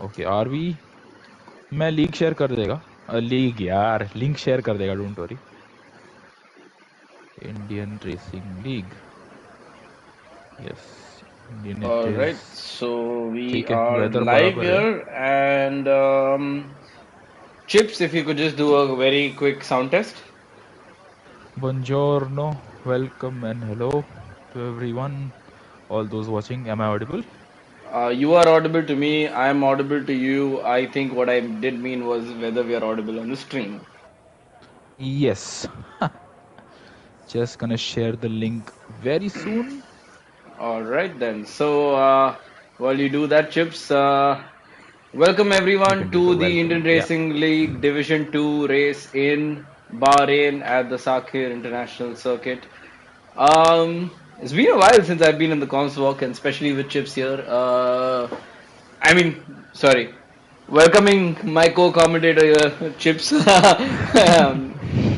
Okay RV मैं league share कर देगा लीग यार लिंक शेयर कर देगा don't worry Indian racing league yes Indian it All is right, so we ठीक है are वेदर live बराबर है here, and Chips, if you could just do a very quick sound test. buongiorno welcome and hello to everyone all those watching am I audible You are audible to me. I am audible to you. I think what I did mean was whether we are audible on the stream. yes just gonna share the link very soon All right then. So while you do that, Chips, welcome you everyone can do the to the welcome Indian yeah Racing League Division 2 race in Bahrain at the Sakhir International Circuit. It's been a while since I've been in the comms walk, and especially with Chips here. I mean, sorry, welcoming my co-commentator here, Chips.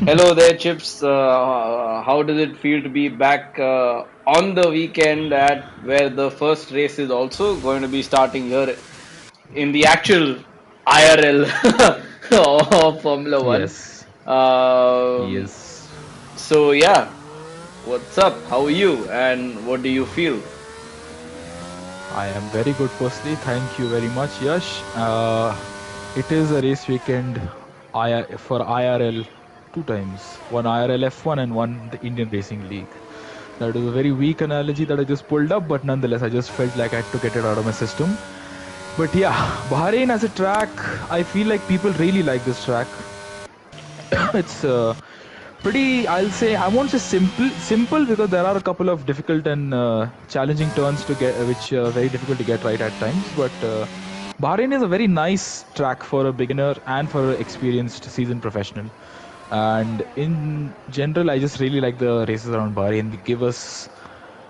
Hello there, Chips. How does it feel to be back on the weekend at where the first race is also going to be starting here in the actual IRL of Formula One? yes Um, yes so yeah, what's up? How are you? And what do you feel? I am very good firstly. Thank you very much, Yash. It is a race weekend for IRL two times. One IRL F1 and one the Indian Racing League. That is a very weak analogy that I just pulled up, but nonetheless, I just felt like I had to get it out of my system. But yeah, Bahrain as a track, I feel like people really like this track. It's pretty, I'll say, I won't say simple because there are a couple of difficult and challenging turns to get, which are very difficult to get right at times. But Bahrain is a very nice track for a beginner and for an experienced seasoned professional. And in general, I just really like the races around Bahrain. They give us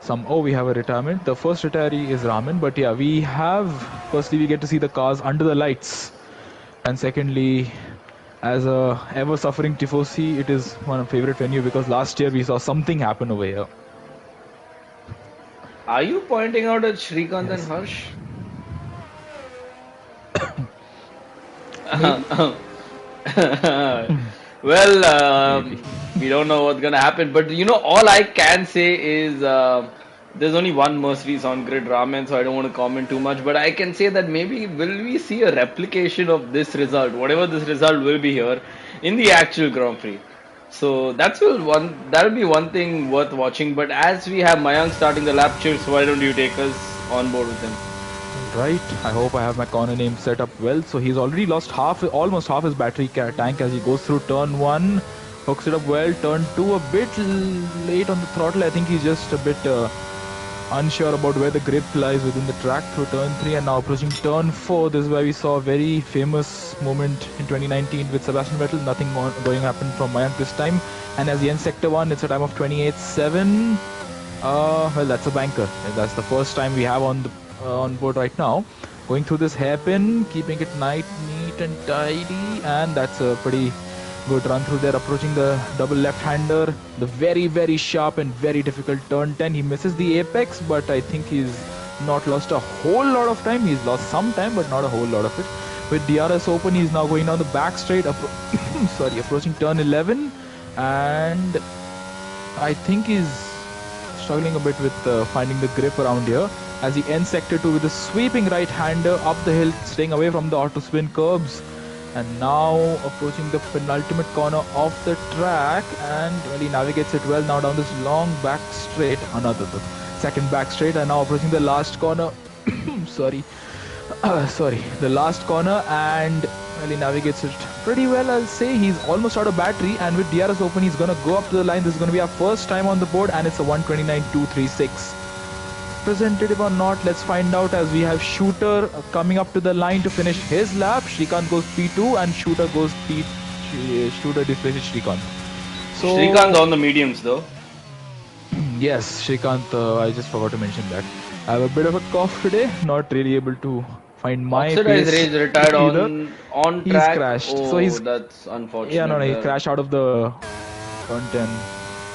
some, oh, we have a retirement. The first retiree is Raman, but yeah, we have, firstly, we get to see the cars under the lights. And secondly, as a ever suffering tifosi, it is one of my favorite venue because last year we saw something happen over here. Are you pointing out at Shrikant and Yes. Harsh? Maybe. Well, Maybe. we don't know what's gonna happen, but all I can say is there's only one Mercedes on grid Ramen, so I don't want to comment too much. But I can say that maybe will we see a replication of this result, whatever this result will be here, in the actual Grand Prix. So that'll be one thing worth watching. But as we have Mayank starting the lap chips, why don't you take us on board with him? Right. I hope I have my corner name set up well. So he's already lost almost half his battery tank as he goes through turn 1. Hooks it up well. Turn 2 a bit late on the throttle. I think he's just a bit unsure about where the grip lies within the track through turn 3 and now approaching turn 4. This is where we saw a very famous moment in 2019 with Sebastian Vettel. Nothing going to happen from Mayank this time. And as he ends sector 1, it's a time of 28.7. Well, that's a banker. That's the first time we have on board right now. Going through this hairpin, keeping it neat and tidy, and that's a pretty good run through there. Approaching the double left-hander, the very sharp and very difficult turn 10. He misses the apex, but I think he's not lost a whole lot of time. He's lost some time, but not a whole lot of it. With DRS open, he's now going down the back straight. Approaching turn 11, and I think he's struggling a bit with finding the grip around here as he ends sector 2 with a sweeping right-hander up the hill, staying away from the auto spin curbs, and now approaching the penultimate corner of the track, and well, he navigates it well now down this long back straight, another the second back straight, and now approaching the last corner the last corner, and well, he navigates it pretty well, I'll say. He's almost out of battery, and with DRS open, he's going to go up to the line. This is going to be our first time on the board, and it's a 129.236. Representative or not, let's find out as we have Shooter coming up to the line to finish his lap. Shrikant goes P2, and Shooter goes Shooter displaces Shrikant. So, Shrikant on the mediums though. yes, Shrikant, I just forgot to mention that. I have a bit of a cough today, not really able to find my Oxidized pace Rage retired either. on He's track. crashed. So Oh, he's that's unfortunate. yeah, no, he crashed out of the turn 10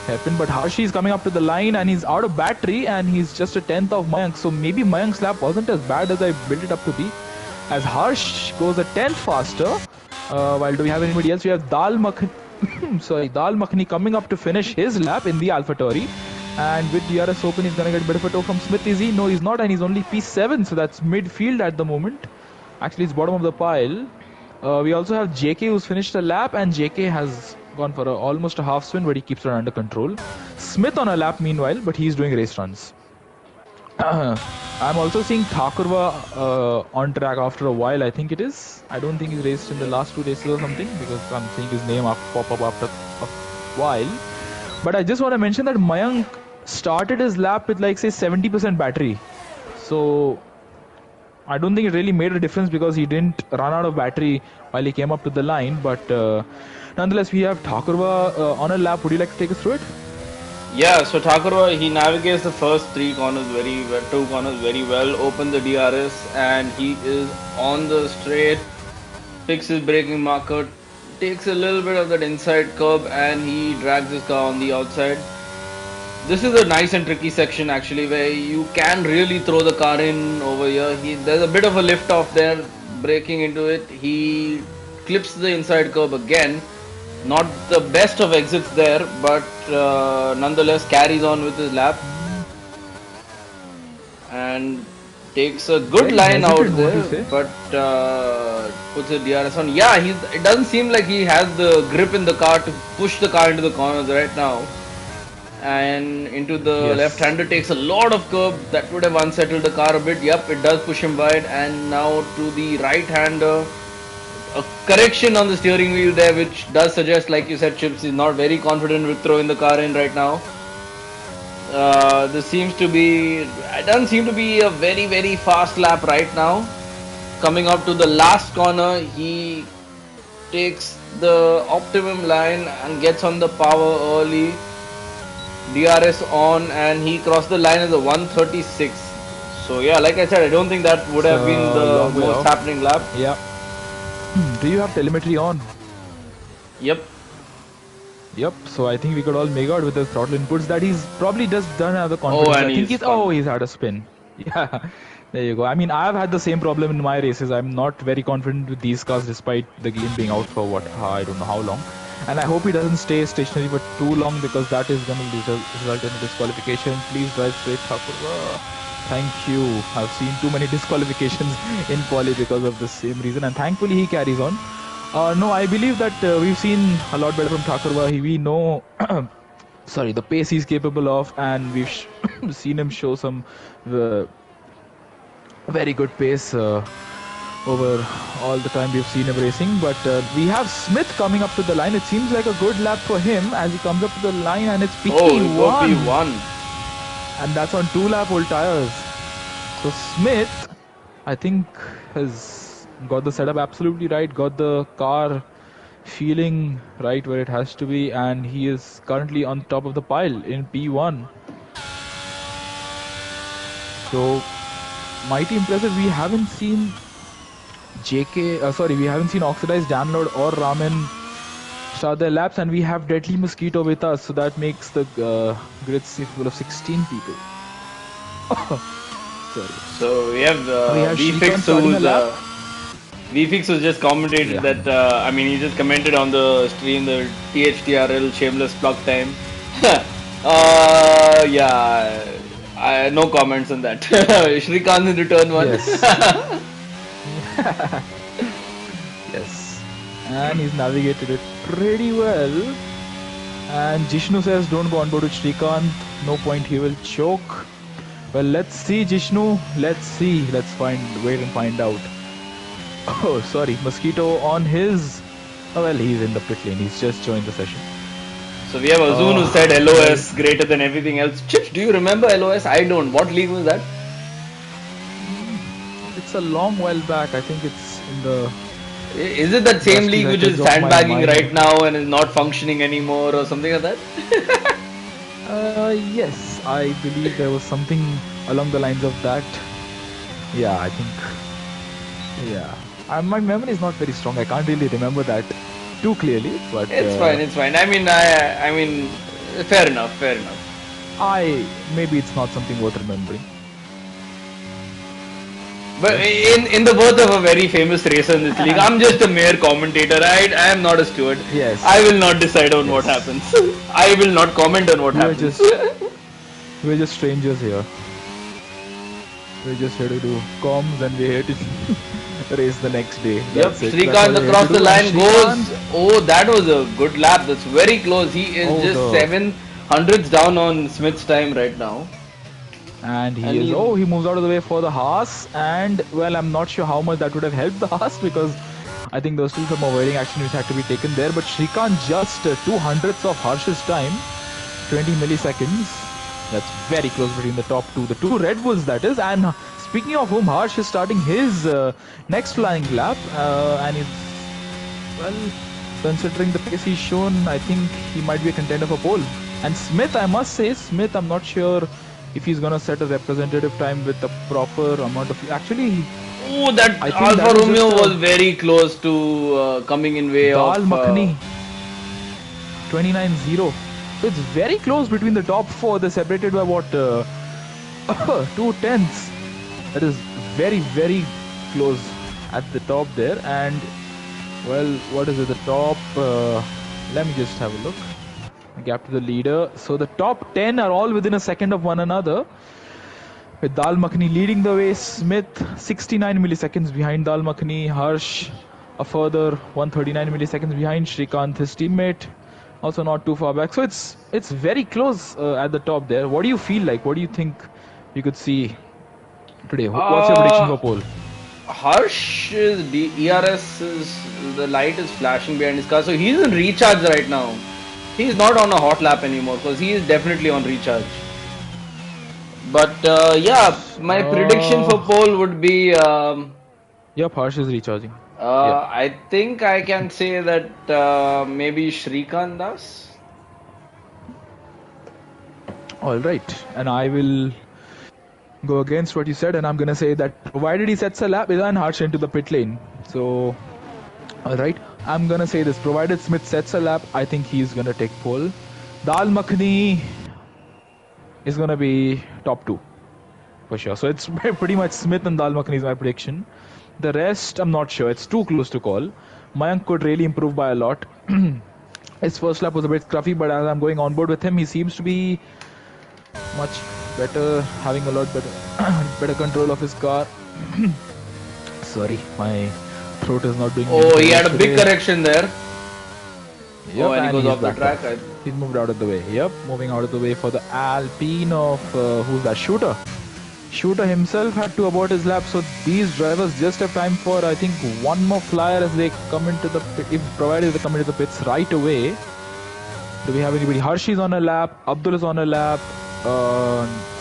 hairpin. But Harshi is coming up to the line and he's out of battery and he's just a tenth of Mayank. So maybe Mayank's lap wasn't as bad as I built it up to be. as Harsh goes a tenth faster. While do we have anybody else? We have Dal Makhani. Sorry, Dal Makhani coming up to finish his lap in the AlphaTauri. And with DRS open, he's going to get a bit of a tow from Smith. Is he? No, he's not. And he's only P7. So that's midfield at the moment. Actually, it's bottom of the pile. We also have JK who's finished a lap. And JK has gone for almost a half spin, but he keeps it under control. Smith on a lap meanwhile, but he's doing race runs. I'm also seeing Thakurva on track after a while, I think it is. I don't think he's raced in the last 2 races or something, because I'm seeing his name pop up after a while. But I just want to mention that Mayank started his lap with like say 70% battery. So I don't think it really made a difference because he didn't run out of battery while he came up to the line. But nonetheless, we have Thakurva on a lap. Would you like to take us through it? Yeah, so Thakurva, he navigates the first 2 corners very well, opens the DRS, and he is on the straight, picks his braking marker, takes a little bit of that inside curb, and he drags his car on the outside. This is a nice and tricky section actually, where you can really throw the car in over here. There's a bit of a lift off there, braking into it. He clips the inside curb again. Not the best of exits there, but nonetheless carries on with his lap and takes a good line out there, but puts a DRS on. Yeah, it doesn't seem like he has the grip in the car to push the car into the corners right now. And into the left-hander, takes a lot of curb. That would have unsettled the car a bit. Yep, it does push him wide. And now to the right-hander. A correction on the steering wheel there, which does suggest, like you said, Chips is not very confident with throwing the car in right now. This seems to be, it doesn't seem to be a very fast lap right now. Coming up to the last corner, he takes the optimum line and gets on the power early. DRS on, and he crossed the line as a 136. So yeah, like I said, I don't think that would have been the most happening lap. Yeah. Do you have telemetry on? Yep. So I think we could all make out with the throttle inputs that he's probably just done have the confidence. I think he's had a spin. Yeah, there you go. I mean, I've had the same problem in my races. I'm not very confident with these cars despite the game being out for I don't know how long. And I hope he doesn't stay stationary for too long, because that is going to result in a disqualification. Please drive straight, Thakurva. Thank you. I've seen too many disqualifications in quali because of the same reason, and thankfully he carries on. No, I believe that we've seen a lot better from Thakurva. We know, the pace he's capable of, and we've seen him show some very good pace over all the time we've seen him racing. But we have Smith coming up to the line. It seems like a good lap for him as he comes up to the line, and it's P1. And that's on 2-lap-old tires. So Smith, I think, has got the setup absolutely right, got the car feeling right where it has to be, and he is currently on top of the pile in P1. So mighty impressive. We haven't seen we haven't seen Oxidized, Danlord or Ramen start their laps, and we have Deadly Mosquito with us, so that makes the grid full of 16 people. So we have VFix VFix was just commented that he just commented on the stream, the THTRL shameless plug time. No comments on that. Shrikant in return one. Yes. And he's navigated it pretty well. And Jishnu says don't go on board with Shrikant. No point, he will choke. Well, let's see, Jishnu. Let's wait and find out. Oh, sorry. Mosquito on his... Oh, well, he's in the pit lane. He's just joined the session. So we have Azun who said LOS greater than everything else. Chips, do you remember LOS? I don't. What league was that? It's a long while back. I think it's in the... Is it that same league which is sandbagging right now and is not functioning anymore or something like that? Yes, I believe there was something along the lines of that. Yeah, I think. Yeah, my memory is not very strong. I can't really remember that too clearly, but it's fine. It's fine. I mean, fair enough. Maybe it's not something worth remembering. But Yes. in the words of a very famous racer in this league, I'm just a mere commentator. I am not a steward. I Yes. will not decide on what Yes. happens. I will not comment on what We're happens. just we're just strangers here. We're just here to do comms and we're here to race the next day. Yep, That's it. That's all Srikanth we're here to across the do. And line goes. Shrikant, Oh, that was a good lap. That's very close. He is oh just the 700s down on Smith's time right now. and he And is he's he moves out of the way for the Haas, and well, I'm not sure how much that would have helped the Haas because I think there was still some avoiding action which had to be taken there. But Shrikant just 200ths of Harsh's time, 20 milliseconds. That's very close between the top two, the two Red Bulls, that is. And speaking of whom, Harsh is starting his next flying lap, and he's, well, considering the pace he's shown, I think he might be a contender for pole. And Smith, I must say, Smith, I'm not sure if he's gonna set a representative time with a proper amount of. Actually, oh, that I think Alfa that was just Romeo was a very close to coming in way of. Dal Makhani 29-0. So it's very close between the top four. They're separated by what? 2 tenths. That is very, very close at the top there. And well, what is it? The top. Let me just have a look. Gap to the leader. So the top 10 are all within a second of one another. With Dal Makhani leading the way, Smith 69 milliseconds behind Dal Makhani, Harsh a further 139 milliseconds behind, Shrikant his teammate also not too far back. So it's very close at the top there. What do you feel like? What do you think you could see today? What's your prediction for pole? Harsh's ERS is the light is flashing behind his car, so he's in recharge right now. He's not on a hot lap anymore because he is definitely on recharge. But yeah, my prediction for pole would be. Yep, Harsh is recharging. Yep. I think I can say that maybe Shrikant does. All right, and I will go against what you said, and I'm gonna say that provided he sets a lap, Ilan Harsh into the pit lane. So, all right, I'm gonna say this: provided Smith sets a lap, I think he's gonna take pole. Dal Makhani is gonna be top two for sure. So it's pretty much Smith and Dal Makhani is my prediction. The rest, I'm not sure. It's too close to call. Mayank could really improve by a lot. His first lap was a bit scruffy, but as I'm going on board with him, he seems to be much better, having a lot better better control of his car. Sorry, my throat is not doing. Oh, he had a big correction there. Yep, oh, and he goes off the track. He's moved out of the way. Yep, moving out of the way for the Alpine of who's that? Shooter. Shooter himself had to abort his lap, so these drivers just have time for, I think, one more flyer as they come into the pit, if provided they come into the pits right away. Do we have anybody? Harsh is on a lap, Abdul is on a lap,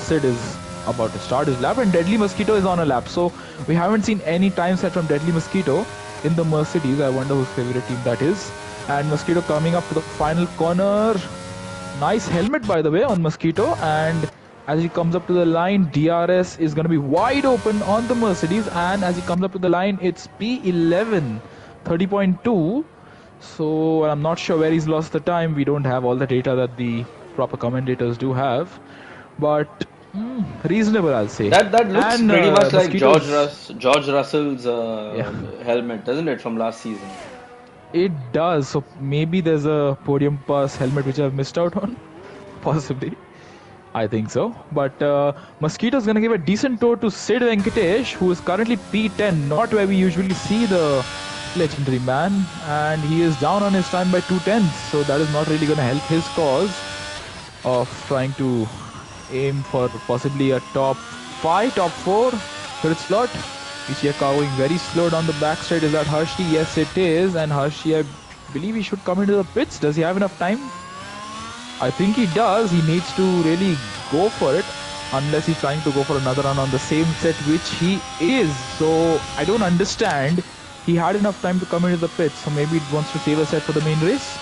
Sid is about to start his lap, and Deadly Mosquito is on a lap. So we haven't seen any time set from Deadly Mosquito in the Mercedes. I wonder whose favorite team that is. And Mosquito coming up to the final corner. Nice helmet, by the way, on Mosquito. And as he comes up to the line, DRS is going to be wide open on the Mercedes. And as he comes up to the line, it's P11, 30.2. So I'm not sure where he's lost the time. We don't have all the data that the proper commentators do have. But reasonable, I'll say. That looks pretty much like George Russell's yeah, helmet, doesn't it, from last season? It does. So maybe there's a podium pass helmet which I've missed out on. Possibly. I think so. But Mosquito's going to give a decent tour to Sid Venkatesh, who is currently P10, not where we usually see the legendary man. And he is down on his time by 2 tenths. So that is not really going to help his cause of trying to aim for possibly a top 5, top 4 third slot. We see a car going very slow down the backside. Is that Hershey? Yes, it is. And Hershey, I believe he should come into the pits. Does he have enough time? I think he does. He needs to really go for it. Unless he's trying to go for another run on the same set, which he is. So, I don't understand. He had enough time to come into the pits. So, maybe he wants to save a set for the main race.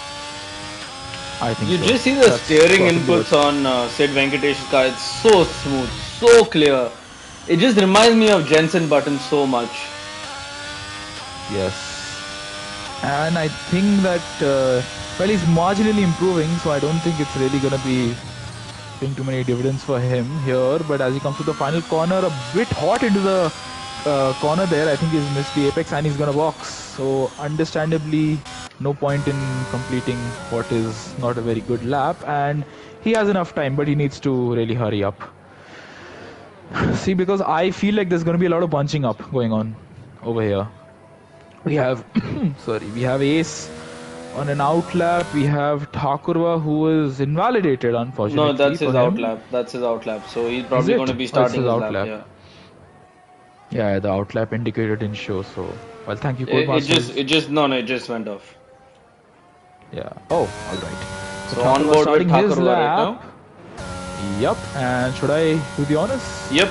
I think you so. just see the steering inputs on Sid Venkatesh's car. It's so smooth, so clear. It just reminds me of Jensen Button so much. Yes. And I think that, well, he's marginally improving, so I don't think it's really going to be paying too many dividends for him here. But as he comes to the final corner, a bit hot into the corner there. I think he's missed the apex and he's gonna box. So understandably, no point in completing what is not a very good lap. And he has enough time, but he needs to really hurry up. See, because I feel like there's gonna be a lot of bunching up going on over here. We have, we have Ace on an out lap. We have Thakurva who is invalidated, unfortunately. No, that's his for out him. lap. That's his out lap. So he's probably going to be It's starting his his out lap. lap. Yeah. Yeah, the out lap indicator didn't show. So, well, thank you, It Codemasters. just went off. Yeah. Oh, all right. So on board with Thakurva right now. Yep. And should I do the honors? Yep.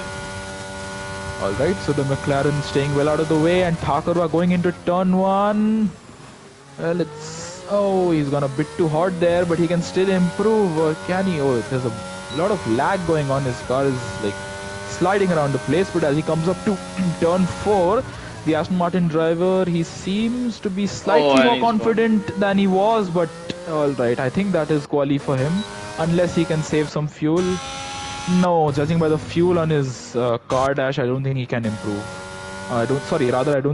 All right. So the McLaren staying well out of the way, and Thakurva going into turn one. Well, he's gone a bit too hot there, but he can still improve. Or can he? Oh, there's a lot of lag going on. His car is like sliding around the place. But as he comes up to turn 4, the Aston Martin driver, he seems to be slightly more confident than he was. But all right, I think that is quali for him, unless he can save some fuel. No, judging by the fuel on his car dash, I don't think he can improve. I don't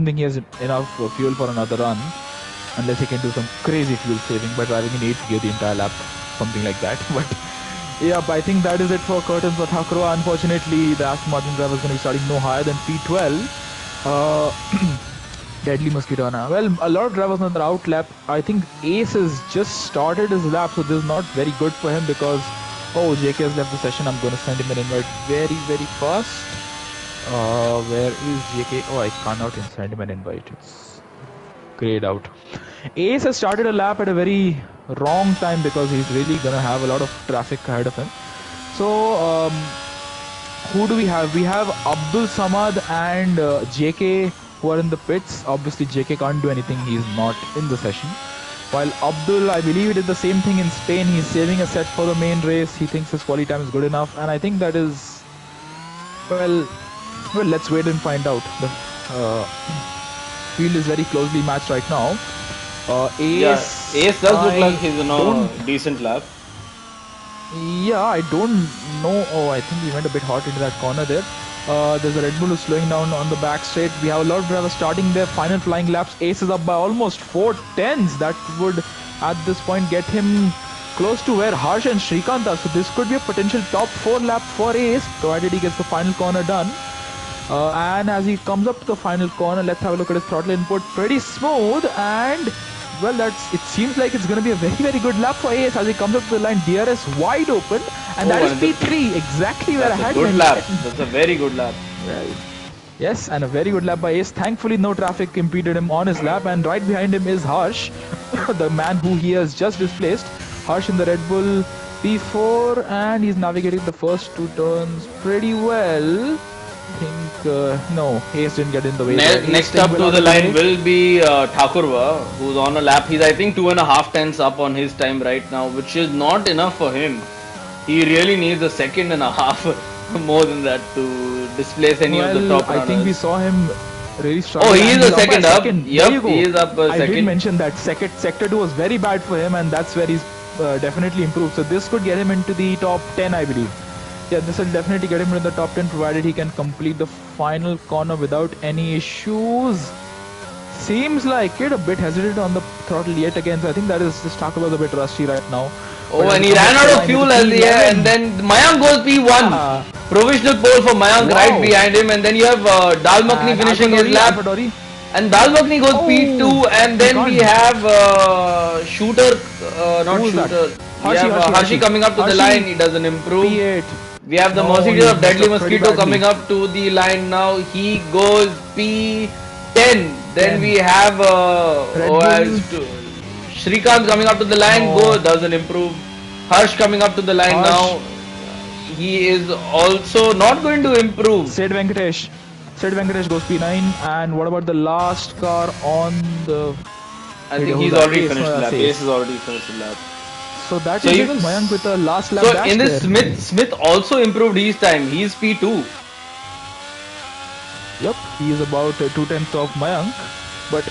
think he has enough fuel for another run. Unless he can do some crazy fuel saving by driving in 8th gear the entire lap, something like that. But yeah, I think that is it for curtains for Thakurva. Unfortunately, the Aston Martin driver is going to be starting no higher than P12. Deadly Mosquito now. Well, a lot of drivers on their out lap. I think Ace has just started his lap, so this is not very good for him because JK has left the session. I'm going to send him an invite very, very fast. Where is JK? Oh, I cannot send him an invite. It's grayed out. Ace has started a lap at a very wrong time because he's really gonna have a lot of traffic ahead of him. So who do we have? We have Abdul Samad and JK who are in the pits. Obviously JK can't do anything, he's not in the session. While Abdul, I believe he did the same thing in Spain. He's saving a set for the main race. He thinks his quality time is good enough, and I think that is, well, let's wait and find out. The field is very closely matched right now. Ace does look like he's in a decent lap. Yeah, I don't know. Oh, I think he went a bit hot into that corner there. There's a Red Bull who's slowing down on the back straight. We have a lot of drivers starting their final flying laps. Ace is up by almost 4 tenths. That would, at this point, get him close to where Harsh and Shrikant are. So this could be a potential top 4 lap for Ace, provided he gets the final corner done. And as he comes up to the final corner, let's have a look at his throttle input. Pretty smooth, and well, it seems like it's going to be a very, very good lap for Ace as he comes up to the line. DRS wide open, and that is P3, exactly where I had mentioned. That's a very good lap. Right. Yes, and a very good lap by Ace. Thankfully, no traffic impeded him on his lap, and right behind him is Harsh, the man who he has just displaced. Harsh in the Red Bull P4, and he's navigating the first 2 turns pretty well. I think, no, Ace didn't get in the way. Next up to the line will be Thakurva, who's on a lap. He's, I think, 2.5 tenths up on his time right now, which is not enough for him. He really needs a 2.5 more than that to displace any of the top runners. I think we saw him really struggle. Oh, he is a second up. Yep, he is up a second. I did mention that sector 2 was very bad for him, and that's where he's definitely improved. So this could get him into the top 10, I believe. Yeah, this will definitely get him in the top 10 provided he can complete the final corner without any issues. Seems like it a bit hesitant on the throttle yet again, so I think that is just Thakurva a bit rusty right now. Oh, and he ran out of fuel earlier, and then Mayank goes P1. Provisional pole for Mayank right behind him, and then you have Dalmakni finishing his lap. And Dalmakni goes P2, and then we have Harshi coming up to the line. He doesn't improve. P8. We have the Mercedes of Deadly Mosquito coming up to the line now. He goes P10. Then we have Shrikant coming up to the line. Doesn't improve. Harsh coming up to the line now. He is also not going to improve. Sid Venkatesh goes P9. And what about the last car on the... I think he's already finished the lap. Ace has already finished the lap. So that is even Mayank with the last lap. So in this, Smith also improved his time. He's P2. Yep, he is about 2 tenths of Mayank, but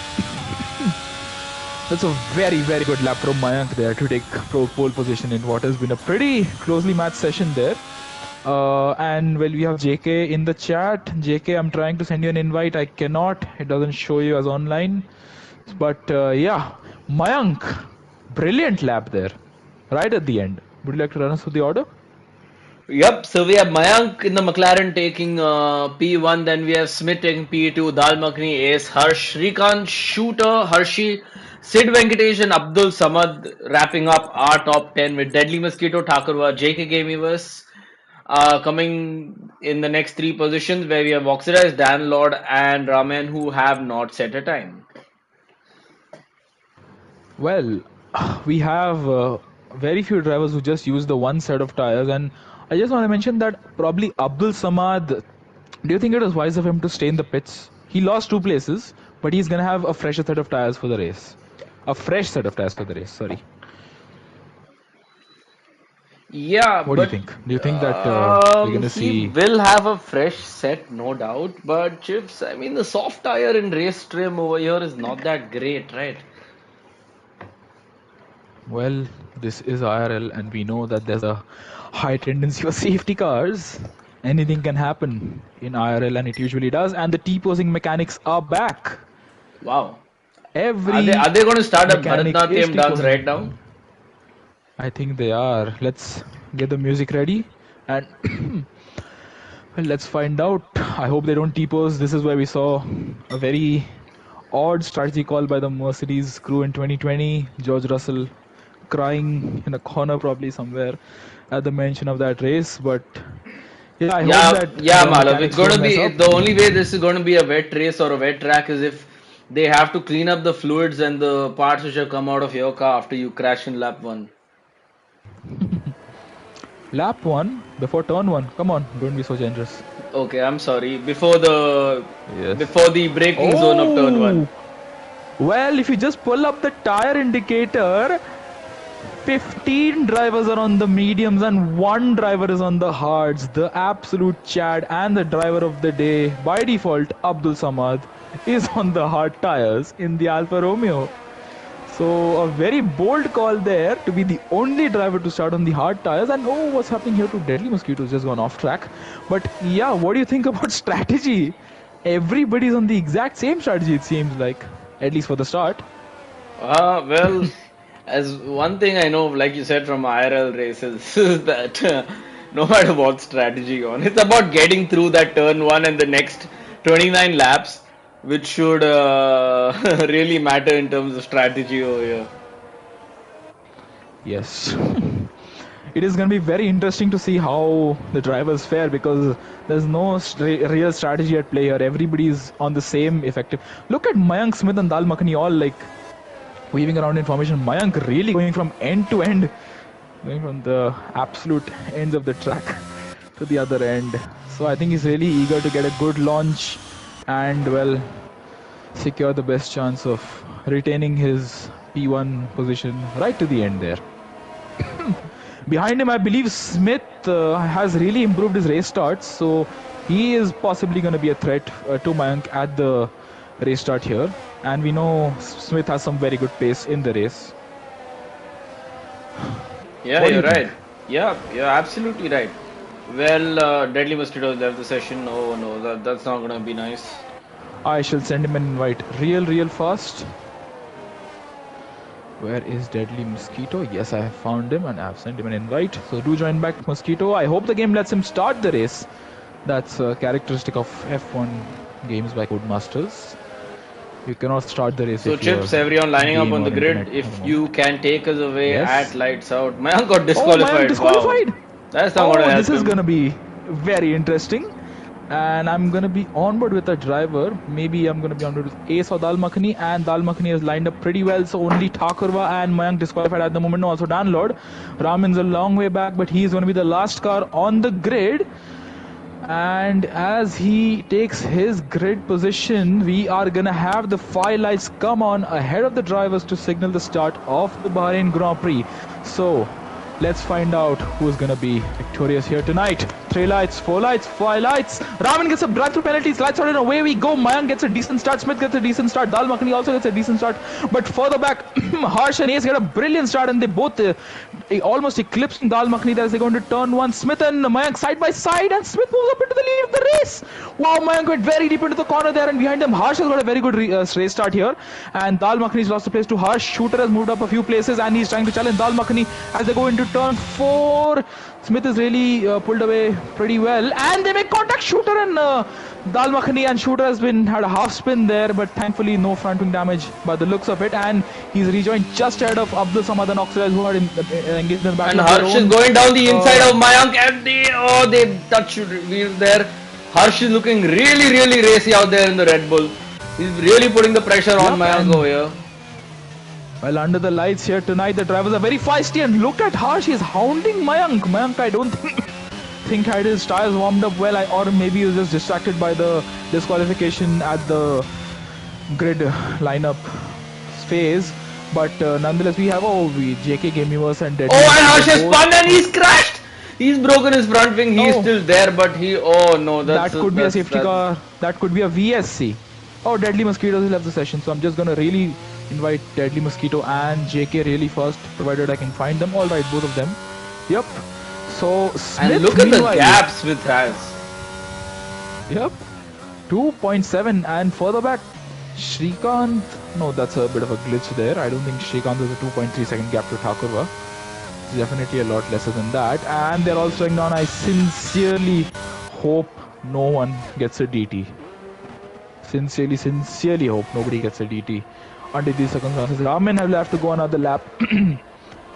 that's a very, very good lap from Mayank there to take pole position in what has been a pretty closely matched session there. And well, we have JK in the chat. JK, I'm trying to send you an invite. I cannot. It doesn't show you as online. But yeah, Mayank, brilliant lap there, right at the end. Would you like to run us through the order? Yep, so we have Mayank in the McLaren taking P1, then we have Smith taking P2, Dal Makhani, Ace, Harsh, Shrikant, Shooter, Hershey, Sid Venkatesh, and Abdul Samad wrapping up our top 10 with Deadly Mosquito, Thakurwa, JK Gamivers coming in the next three positions where we have Oxidized, Dan Lord, and Raman who have not set a time. Well, we have very few drivers who just use the one set of tires, and I just want to mention that probably Abdul Samad. Do you think it was wise of him to stay in the pits? He lost 2 places, but he's gonna have a fresher set of tires for the race. A fresh set of tires for the race. Sorry. Yeah, What do you but think? Do you think that we're gonna he see? will have a fresh set, no doubt. But Chips, I mean, the soft tire and race trim over here is not that great, right? Well, this is IRL, and we know that there's a high tendency for safety cars. Anything can happen in IRL, and it usually does. And the T-posing mechanics are back. Wow. Every Are they going to start a mechanic is Bharatnatyam dance T-posing. right now? I think they are. Let's get the music ready, and well, let's find out. I hope they don't T-pose. This is where we saw a very odd strategy call by the Mercedes crew in 2020. George Russell crying in a corner probably somewhere at the mention of that race. But yeah, I hope Yeah, that yeah, the Malav. It's mechanics going don't to mess be up. the only way this is going to be a wet race or a wet track is if they have to clean up the fluids and the parts which have come out of your car after you crash in lap one. Lap 1 before turn 1. Come on, don't be so generous. Okay, I'm sorry. Yes. Before the braking zone of turn one. Oh, well, if you just pull up the tire indicator, 15 drivers are on the mediums and 1 driver is on the hards. The absolute Chad and the driver of the day, by default, Abdul Samad, is on the hard tires in the Alfa Romeo. So a very bold call there to be the only driver to start on the hard tires. And oh, what's happening here to Deadly Mosquito's just gone off track. But yeah, what do you think about strategy? Everybody's on the exact same strategy, it seems like, at least for the start. Well, as one thing I know, like you said from IRL races, is that no matter what strategy you're on, it's about getting through that turn one and the next 29 laps, which should really matter in terms of strategy over here. Yes. It is going to be very interesting to see how the drivers fare because there's no real strategy at play here. Everybody's on the same effective. Look at Mayank Smith and Dal Makhani all like weaving around information. Mayank really going from end to end, going from the absolute ends of the track to the other end. So I think he's really eager to get a good launch and, well, secure the best chance of retaining his P1 position right to the end there. Behind him, I believe Smith has really improved his race starts, so he is possibly going to be a threat to Mayank at the race start here. And we know Smith has some very good pace in the race. Yeah, What do you're you think? right. Yeah, you're absolutely right. Well, Deadly Mosquitoes left the session. Oh no, that's not gonna be nice. I shall send him an invite real fast. Where is Deadly Mosquito? Yes, I have found him and I have sent him an invite. So do join back, Mosquito. I hope the game lets him start the race. That's a characteristic of F1 games by Codemasters. You cannot start the race So if you're Chips, everyone lining up game on or the grid. internet If at the you moment. can take us away Yes. at lights out. Mayank got Oh, Mayank disqualified. Wow, disqualified. that's not gonna Oh, help this is him. gonna be very interesting. And I'm gonna be on board with a driver. Maybe I'm gonna be on board with Ace or Dal Makhani, and Dal Makhani has lined up pretty well. So only Thakurwa and Mayank disqualified at the moment. No, also Dan Lord. Raman's a long way back, but he's gonna be the last car on the grid. And as he takes his grid position, we are gonna have the 5 lights come on ahead of the drivers to signal the start of the Bahrain Grand Prix. So Let's find out who's gonna be victorious here tonight. 3 lights, 4 lights, 5 lights. Raman gets a drive-through penalties. Lights out and away we go. Mayank gets a decent start. Smith gets a decent start. Dal Makhani also gets a decent start. But further back, Harsh and Ace get a brilliant start, and they both almost eclipsing Dal Makhani as they go into turn 1. Smith and Mayank side by side, and Smith moves up into the lead of the race. Wow, Mayank went very deep into the corner there, and behind them Harsh has got a very good race start here. And Dal Makhani's lost the place to Harsh. Shooter has moved up a few places, and he's trying to challenge Dal Makhani as they go into turn 4. Smith is really pulled away pretty well, and they make contact. Shooter and Dal Makhani, and Shooter has had a half spin there, but thankfully no front wing damage by the looks of it, and he's rejoined just ahead of Abdul Samad and Oxidized, who are engaged in the battle. And Harsh is going down the inside of Mayank, and they touch wheel there. Harsh is looking really racy out there in the Red Bull. He's really putting the pressure on Mayank over here. Well, under the lights here tonight, the drivers are very feisty, and look at Harsh, he's hounding Mayank. Mayank, I don't think had his tires warmed up well, or maybe he was just distracted by the disqualification at the grid lineup phase. But nonetheless, we have JK Game Universe and Deadly. Oh, and Harsh has spun and he's crashed. He's broken his front wing. He's still there, but that could be a safety car. That could be a VSC. Oh, Deadly Mosquitoes will have the session, so I'm just gonna really invite Deadly Mosquito and JK really first, provided I can find them. All right, both of them. Yep. So Smith, and look at the gap Smith has. Yep. 2.7, and further back, Shrikant. No, that's a bit of a glitch there. I don't think Shrikant is a 2.3 second gap to Thakurva. It's definitely a lot lesser than that. And they're all slowing down. I sincerely hope no one gets a DT. Sincerely hope nobody gets a DT under these circumstances. Raman will have to go another lap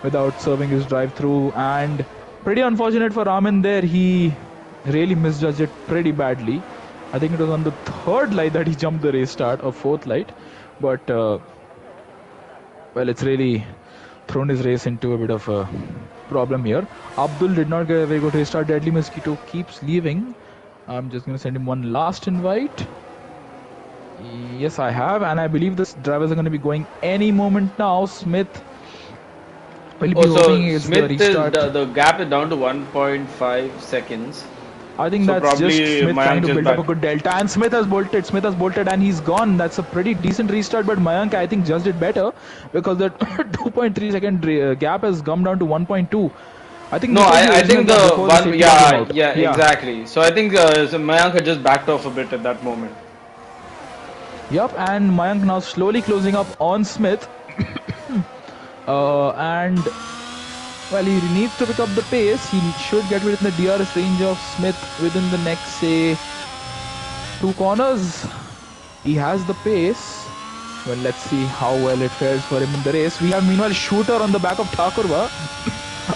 without serving his drive through, and pretty unfortunate for Raman there. He really misjudged it pretty badly. I think it was on the 3rd light that he jumped the race start, or 4th light, but well, it's really thrown his race into a bit of a problem here. Abdul did not get a very good race start. Deadly Mosquito keeps leaving. I'm just going to send him one last invite. Yes, I have, and I believe the drivers are going to be going any moment now. Smith will be hoping Smith the restart. The gap is down to 1.5 seconds. I think so that's just Smith trying to build up a good delta, and Smith has bolted and he's gone. That's a pretty decent restart, but Mayank, I think, just did better, because that 2.3 second gap has come down to 1.2. I think I think the one, exactly. So I think Mayank had just backed off a bit at that moment. Yep, and Mayank now slowly closing up on Smith. And well, he needs to pick up the pace. He should get within the DRS range of Smith within the next, say, 2 corners. He has the pace. Well, let's see how well it fares for him in the race. We have meanwhile Shooter on the back of Thakurva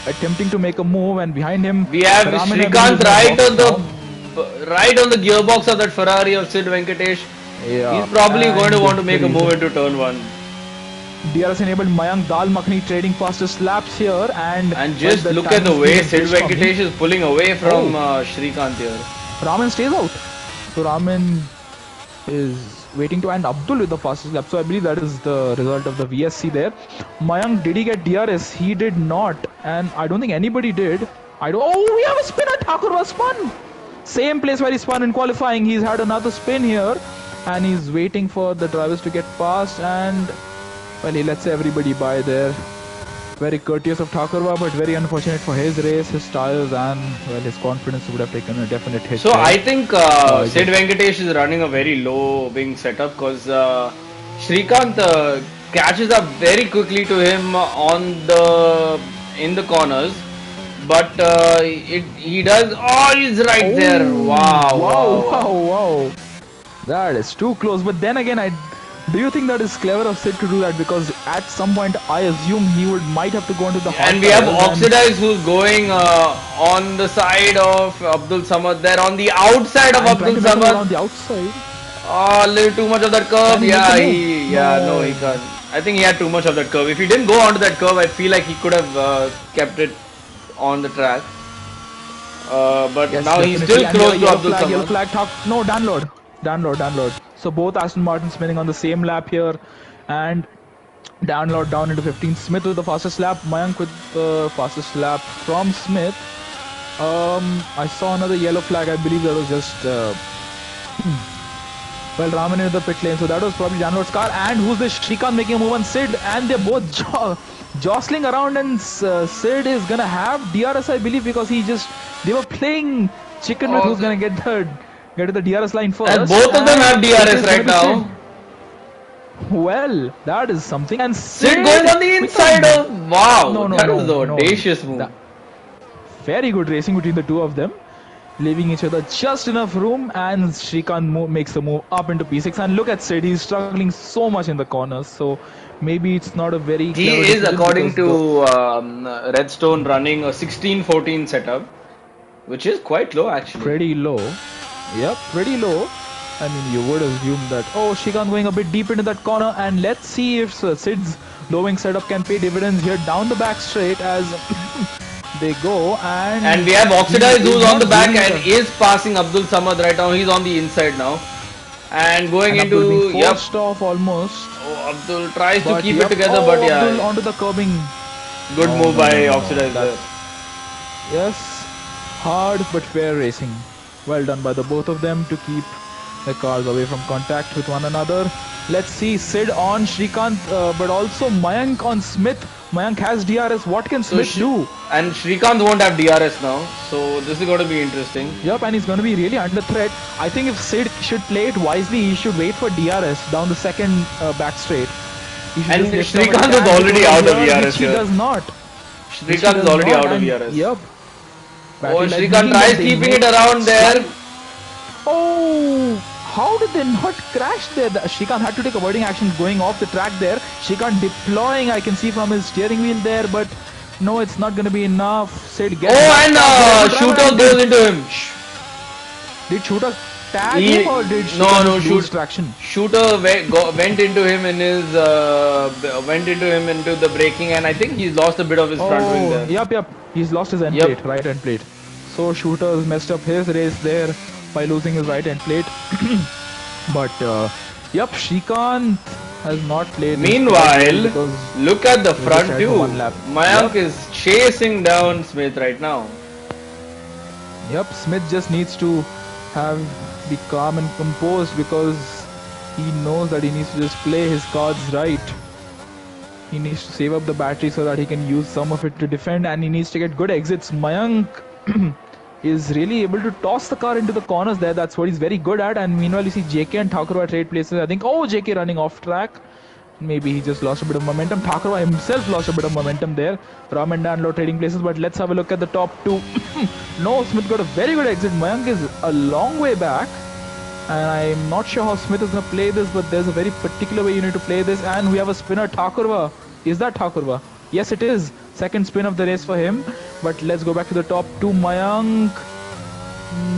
attempting to make a move, and behind him we have Shrikant right on the gearbox of that Ferrari of Sid Venkatesh. Yeah, he's probably going to want to make a move into turn 1. DRS enabled Mayank, Dal Makhani trading fastest laps here, and just look at the way Sid Venkatesh is pulling away from Shrikant here. Raman stays out, so Raman is waiting to end Abdul with the fastest lap. So I believe that is the result of the VSC there. Mayank, did he get DRS? He did not, and I don't think anybody did. Oh, we have a spin at Thakurva spun. Same place where he spun in qualifying. He's had another spin here, and he's waiting for the drivers to get past, and well, he lets everybody by there. Very courteous of Thakurva, but very unfortunate for his race, his tires, and well, his confidence would have taken a definite hit. So I think Sid Venkatesh is running a very low wing setup, because Shrikant catches up very quickly to him in the corners, but he does. Oh, he's right there! Wow! That is too close. But then again, do you think that is clever of Sid to do that? Because at some point, I assume he might have to go into the hot. And we have Oxidized who's going on the side of Abdul Samad there, on the outside of Abdul Samad. On the outside. Oh, a little too much of that curve. He can't. I think he had too much of that curve. If he didn't go onto that curve, I feel like he could have kept it on the track. But yes, now he's still close to Abdul Samad. Yellow flag, no, download. So both Aston Martin spinning on the same lap here, and Download down into 15. Smith with the fastest lap. Mayank with the fastest lap from Smith. I saw another yellow flag. I believe that was just well, Raman in the pit lane. So that was probably Janwar's car. And who's this? Shrikant making a move on Sid, and they're both jostling around. And Sid is gonna have DRS, I believe, because they were playing chicken with who's gonna get to the DRS line first. And both of them have DRS right now. Well, that is something. And Sid going on the inside of wow, that is the audacious move. Very good racing between the two of them, leaving each other just enough room, and Shrikant makes the move up into P6. And look at Sid, he's struggling so much in the corners, so maybe it's not a very he is, according to Redstone, running a 16-14 setup, which is quite low actually. Pretty low. Yep, pretty low. I mean, you would assume that, oh, Shrikant going a bit deep into that corner, and let's see if Sid's low-wing setup can pay dividends here down the back straight as they go. And we have Oxidized who's on the back and is passing Abdul Samad right now. He's on the inside now. And going into forced off almost. Oh, Abdul tries to keep it together, but yeah. Abdul onto the curbing. Good move by Oxidized there. Yes, hard but fair racing. Well done by the both of them to keep the cars away from contact with one another. Let's see Sid on Shrikant, but also Mayank on Smith. Mayank has DRS. What can Smith do? And Shrikant won't have DRS now, so this is going to be interesting. Yep, and he's going to be really under threat. I think if Sid should play it wisely, he should wait for DRS down the second back straight. And Shrikant is already out of DRS here. He does not. Shrikant is already out of DRS. Yep. Oh, Shrikant tries keeping it around there. Oh, how did they not crash there? Shrikant had to take avoiding action going off the track there. Shrikant deploying, I can see from his steering wheel there, but no, it's not going to be enough. Sid gets and Shooter goes into him. Did Shooter tag him or did Shrikant lose traction? Shooter went into him in his into the braking, and I think he's lost a bit of his front wing there. Yep. He's lost his end plate, right end plate. So Shooter's messed up his race there by losing his right end plate. But yep, Shrikant has not played. Meanwhile, look at the front too. Mayank is chasing down Smith right now. Yep, Smith just needs to be calm and composed because he knows that he needs to just play his cards right. He needs to save up the battery so that he can use some of it to defend, and he needs to get good exits. Mayank is really able to toss the car into the corners there. That's what he's very good at. And meanwhile, you see JK and Thakurva trade places. I think, JK running off track. Maybe he just lost a bit of momentum. Thakurva himself lost a bit of momentum there. Ram and Dan trading places. But let's have a look at the top two. No, Smith got a very good exit. Mayank is a long way back. And I'm not sure how Smith is going to play this, but there's a very particular way you need to play this. And we have a spinner, Thakurva. Is that Thakurva? Yes, it is. Second spin of the race for him. But let's go back to the top two. Mayank.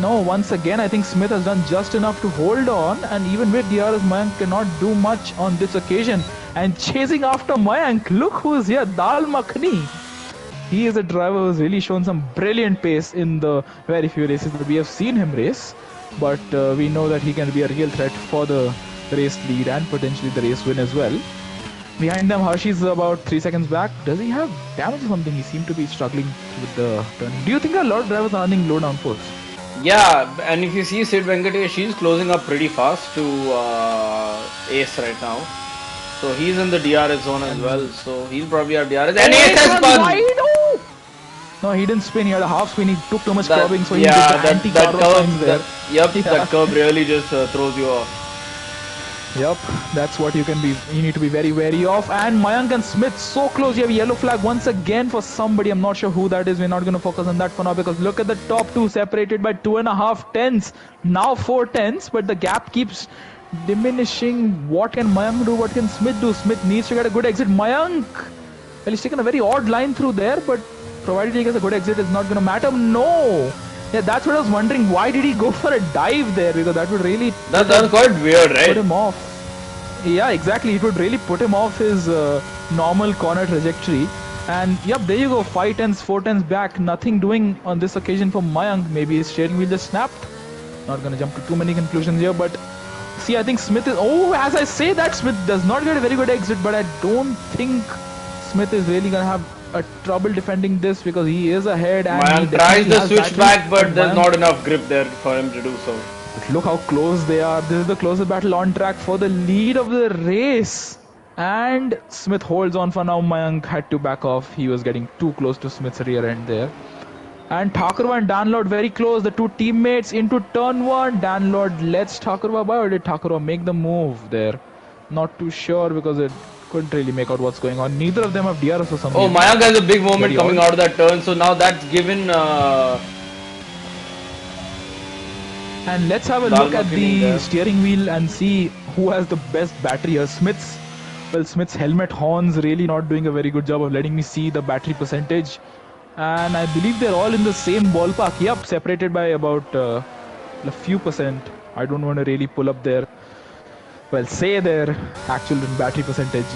No, once again, I think Smith has done just enough to hold on. And even with DRS, Mayank cannot do much on this occasion. And chasing after Mayank, look who's here, Dal Makhani. He is a driver who's really shown some brilliant pace in the very few races that we have seen him race. But we know that he can be a real threat for the race lead and potentially the race win as well. Behind them, Harshi's about 3 seconds back. Does he have damage or something? He seemed to be struggling with the turning. Do you think a lot of drivers are running low downforce? Yeah, and if you see Sid Venkatesh, he's closing up pretty fast to Ace right now. So he's in the DRS zone as well. So he'll probably have DRS. And Ace has spun! No, he didn't spin. He had a half spin. He took too much curbing, so he did the anti-car signs there. That curve really just throws you off. Yep, that's what you need to be very wary of. And Mayank and Smith so close. You have a yellow flag once again for somebody. I'm not sure who that is. We're not going to focus on that for now because look at the top two separated by 2.5 tenths. Now 4 tenths, but the gap keeps diminishing. What can Mayank do? What can Smith do? Smith needs to get a good exit. Mayank, well, he's taken a very odd line through there, but provided he gets a good exit, it's not going to matter. No! Yeah, that's what I was wondering. Why did he go for a dive there? Because that would really... That's quite weird, right? Put him off. Yeah, exactly. It would really put him off his normal corner trajectory. And yep, there you go. 5 tenths, 4 tenths back. Nothing doing on this occasion for Mayank. Maybe his steering wheel just snapped. Not going to jump to too many conclusions here, but See, I think Smith is. Oh, as I say that, Smith does not get a very good exit, but I don't think Smith is really gonna have a trouble defending this because he is ahead and he Mayank tries definitely the has battery. switchback, But but there's Mayank, not enough grip there for him to do so. but look how close they are. This is the closest battle on track for the lead of the race. And Smith holds on for now. Mayank had to back off. He was getting too close to Smith's rear end there. And Thakurva and Danlord very close. The two teammates into turn one. Danlord lets Thakurva by, or did Thakurva make the move there? Not too sure because it couldn't really make out what's going on. Neither of them have DRS or something. Oh, Mayank has a big moment Very coming odd. out of that turn, so now that's given. And let's have a Dal look at Makhani the there. steering wheel and see who has the best battery here. Smith's helmet horns really not doing a very good job of letting me see the battery percentage. And I believe they're all in the same ballpark. Yep, separated by about a few percent. I don't want to really pull up their, well, say their actual battery percentage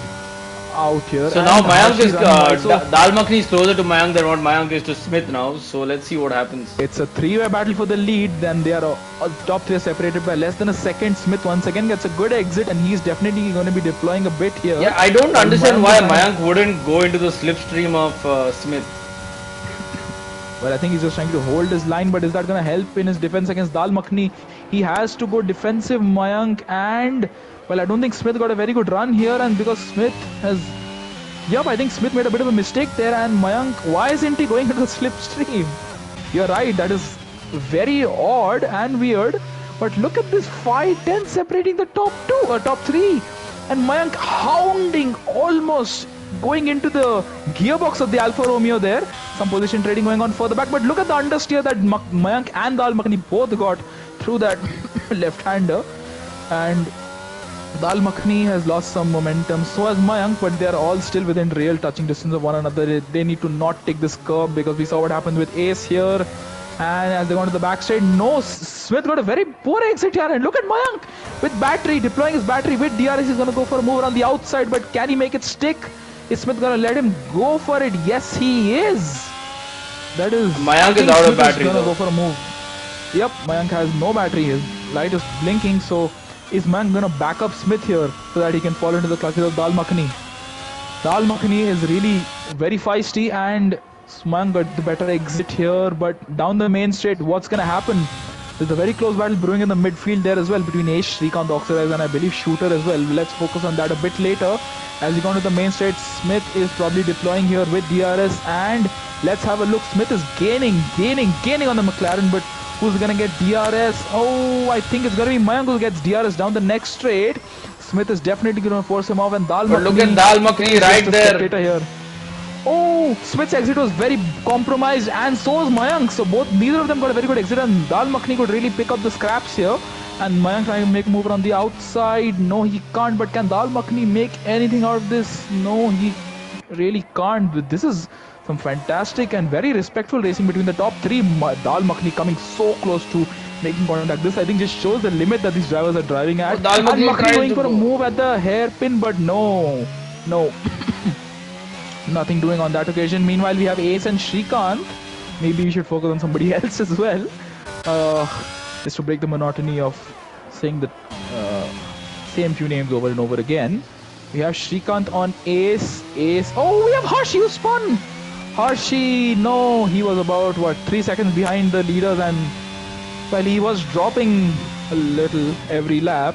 out here. So And now Mayank Harshi's is running well, so Dal Makhani is closer to Mayank than what Mayank is to Smith now. So let's see what happens. it's a three-way battle for the lead. Then they are top three are separated by less than a second. Smith once again gets a good exit, and he's definitely going to be deploying a bit here. Yeah, I don't While understand why is trying Mayank wouldn't go into the slipstream of Smith. Well, I think he's just trying to hold his line, but is that going to help in his defense against Dal Makhani? He has to go defensive, Mayank, and well, I don't think Smith got a very good run here, and because Smith has, yep, I think Smith made a bit of a mistake there, and Mayank, why isn't he going into the slipstream? You're right, that is very odd and weird, but look at this 5-10 separating the top top three, and Mayank hounding almost going into the gearbox of the Alfa Romeo there. Some position trading going on further back, but look at the understeer that Mayank and Dal Makhani both got through that left-hander, and Dal Makhani has lost some momentum, so has Mayank, but they are all still within real touching distance of one another. They need to not take this curb because we saw what happened with Ace here. And as they go to the backside, no, Smith got a very poor exit here. And look at Mayank with battery, deploying his battery with DRS. He's going to go for a move on the outside, but can he make it stick? Is Smith going to let him go for it? Yes, he is. That is. Mayank is out of battery. He's going to go for a move. Yep, Mayank has no battery. His light is blinking, so is Mayank going to back up Smith here so that he can fall into the clutches of Dal Makhani? Dal Makhani is really very feisty, and Mayank got the better exit here, but down the main straight, what's going to happen? There's a very close battle brewing in the midfield there as well between Ace, Shrikant, Oxidized, and I believe Shooter as well. Let's focus on that a bit later. As we go into the main straight, Smith is probably deploying here with DRS, and let's have a look. Smith is gaining on the McLaren, but who's going to get DRS? Oh, I think it's going to be Mayank who gets DRS down the next straight. Smith is definitely going to force him off, and Dal Makhani. But look at Dal Makhani right there. Here. Oh, Smith's exit was very compromised, and so was Mayank. So neither of them got a very good exit, and Dal Makhani could really pick up the scraps here. And Mayank trying to make a move on the outside. No, he can't. But can Dal Makhani make anything out of this? No, he really can't. But this is some fantastic and very respectful racing between the top three. Dal Makhani coming so close to making contact. This, I think, just shows the limit that these drivers are driving at. Dal Makhani going for a move at the hairpin, but no. Nothing doing on that occasion. Meanwhile, we have Ace and Shrikant. Maybe we should focus on somebody else as well. Just to break the monotony of saying the same few names over and over again. We have Shrikant on Ace. Oh, we have Harshi who spun. Harshi, no, he was about 3 seconds behind the leaders, and well, he was dropping a little every lap.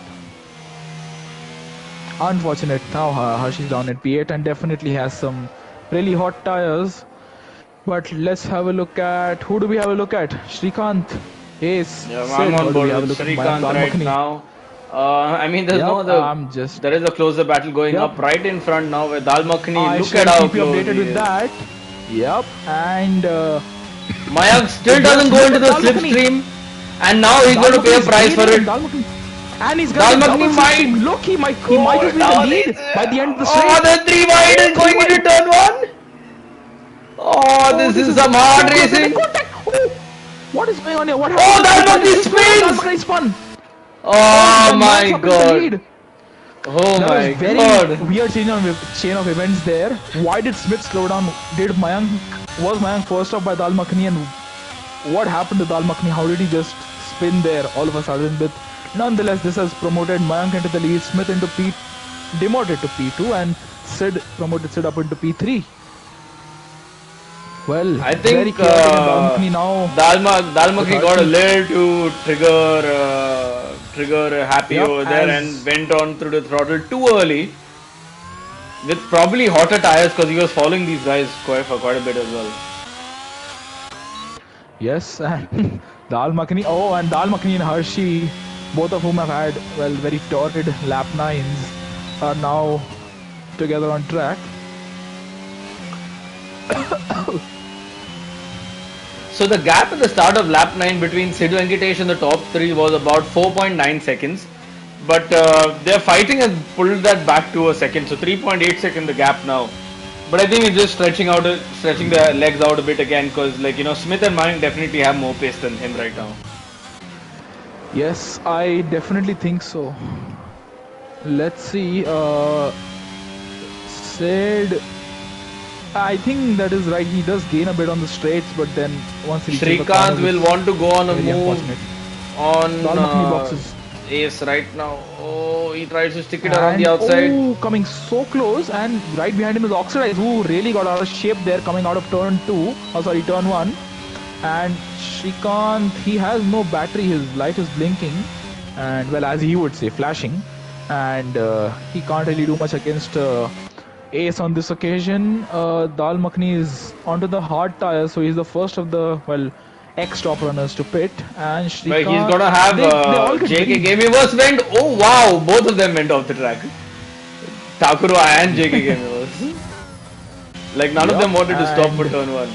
Unfortunate. Now Harshi's down at P8 and definitely has some really hot tires. But let's have a look at, who do we have a look at? Shrikant, Ace. Yeah, I'm on board with Shrikant right now. I mean, there's there is a closer battle going up right in front now with Dal Makhani. Look at how close updated with that. Yep, and Mayank still doesn't go into the slipstream, and now he's going to pay a price for it. And he's got double slipstream. Look, he might have been the lead by the end of the straight. Oh, the 3 wide is going into turn 1. Oh, this is some hard racing. What is going on here? What happened? Oh, Dal Makhani spun. Oh my god. Oh my god. Very weird chain of events there. Why did Smith slow down? Was Mayank first up by Dal Makhani, and what happened to Dal Makhani? How did he just spin there all of a sudden with Nonetheless, this has promoted Mayank into the lead, Smith into demoted to P2, and Sid promoted Sid up into P3. Well, I very think chaotic, and Dalmakni now Dal with Makhani got a Hershey. little to trigger happy Yup, over there and as went on through the throttle too early with probably hotter tires because he was following these guys for quite a bit as well. yes, and Dalmakni. Oh, and Dalmakni and Hershey, both of whom have had very torrid lap nines, are now together on track. So the gap at the start of lap 9 between Sid Venkatesh and the top 3 was about 4.9 seconds. But their fighting has pulled that back to a second. So 3.8 second the gap now. But I think it's just stretching the legs out a bit again because Smith and Mayank definitely have more pace than him right now. Yes, I definitely think so. Let's see. Sid, I think that is right. He does gain a bit on the straights, but then once he reaches the Shrikant corners, will want to go on a very move unfortunate. on Dalmakni boxes. Ace right now. Oh, he tries to stick it around the And outside. oh, coming so close, and right behind him is Oxidize, who really got out of shape there, coming out of turn 2. Oh, sorry, turn 1. And Shrikant, he has no battery. His light is blinking, and well, as he would say, flashing. And he can't really do much against Ace on this occasion. Dal Makhani is onto the hard tires, so he's the first of the ex-top runners to pit. And Shrikant, But he's gonna have they all get JK very Game Reverse went. Oh wow, both of them went off the track. Takura and JK Game Reverse. Like none of them wanted to stop for turn 1.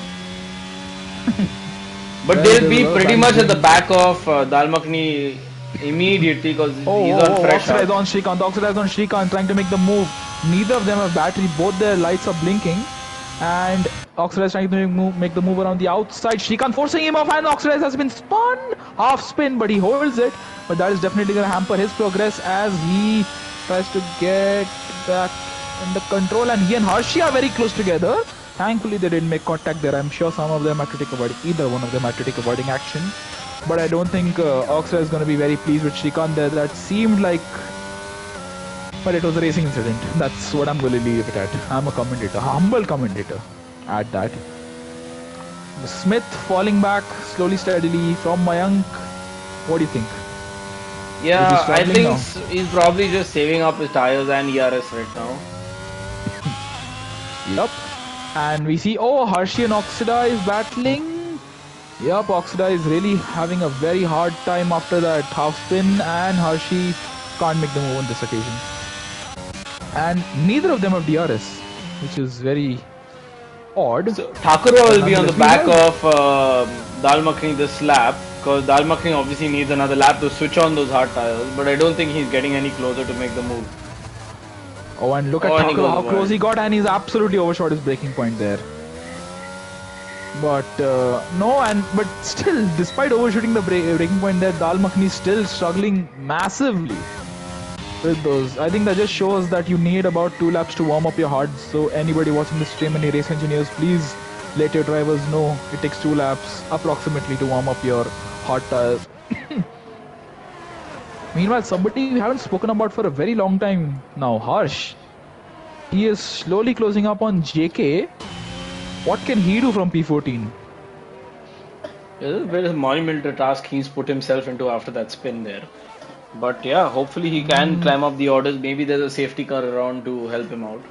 But well, they'll be pretty much at the back of Dal Makhani immediately because he's on fresh. Oxidize on Shrikant, Oxidize on Shrikant, trying to make the move. Neither of them have battery, both their lights are blinking. And Oxidize trying to make the move around the outside. Shrikant forcing him off, and Oxidize has been spun. Half spin, but he holds it. But that is definitely going to hamper his progress as he tries to get back under control. And he and Hershey are very close together. Thankfully, they didn't make contact there. I'm sure some of them had to take a wording. Either one of them had to take a wording action. But I don't think Oxidize is going to be very pleased with Shrikant there. That seemed like... But it was a racing incident. That's what I'm going to leave it at. I'm a commentator, a humble commentator at that. Smith falling back slowly, steadily from Mayank. What do you think? Yeah, I think he's probably just saving up his tires and ERS right now. Yup. And we see, Hershey and Oxidize battling. Yup, Oxidize really having a very hard time after that half spin, and Hershey can't make the move on this occasion. And neither of them have DRS, which is very odd. So Thakura will be on the back of Dal Makhani this lap because Dal Makhani obviously needs another lap to switch on those hard tires, but I don't think he's getting any closer to make the move. Oh, and look at Thakura, how close he got, and he's absolutely overshot his braking point there. But but still, despite overshooting the braking point there, Dal Makhani is still struggling massively with those. I think that just shows that you need about 2 laps to warm up your hards. So anybody watching this stream, any race engineers, please let your drivers know it takes 2 laps approximately to warm up your hard tires. Meanwhile, somebody we haven't spoken about for a very long time now, Harsh. He is slowly closing up on JK. What can he do from P14? It's a very monumental task he's put himself into after that spin there. But yeah, hopefully he can climb up the orders. Maybe there's a safety car around to help him out.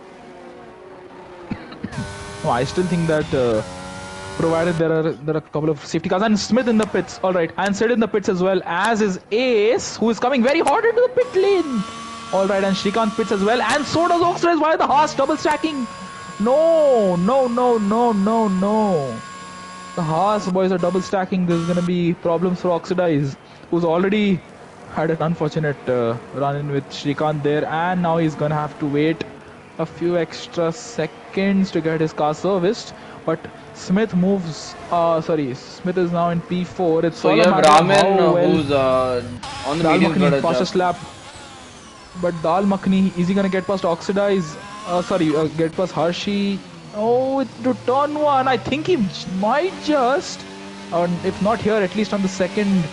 No, I still think that provided there are a couple of safety cars, and Smith in the pits, alright, and Sid in the pits as well, as is Ace, who is coming very hard into the pit lane. Alright, and Shrikant pits as well, and so does Oxidize. Why the Haas double stacking? No. The Haas boys are double stacking. There's gonna be problems for Oxidize, who's already had an unfortunate run-in with Shrikant there, and now he's gonna have to wait a few extra seconds to get his car serviced. But Smith moves. Smith is now in P4. It's so all you a have matter Raman of who's on the medium Makhani fastest lap. But Dal Makhani, is he gonna get past Oxidize? Get past Hershey. Oh, to turn 1. I think he might just, or if not here, at least on the second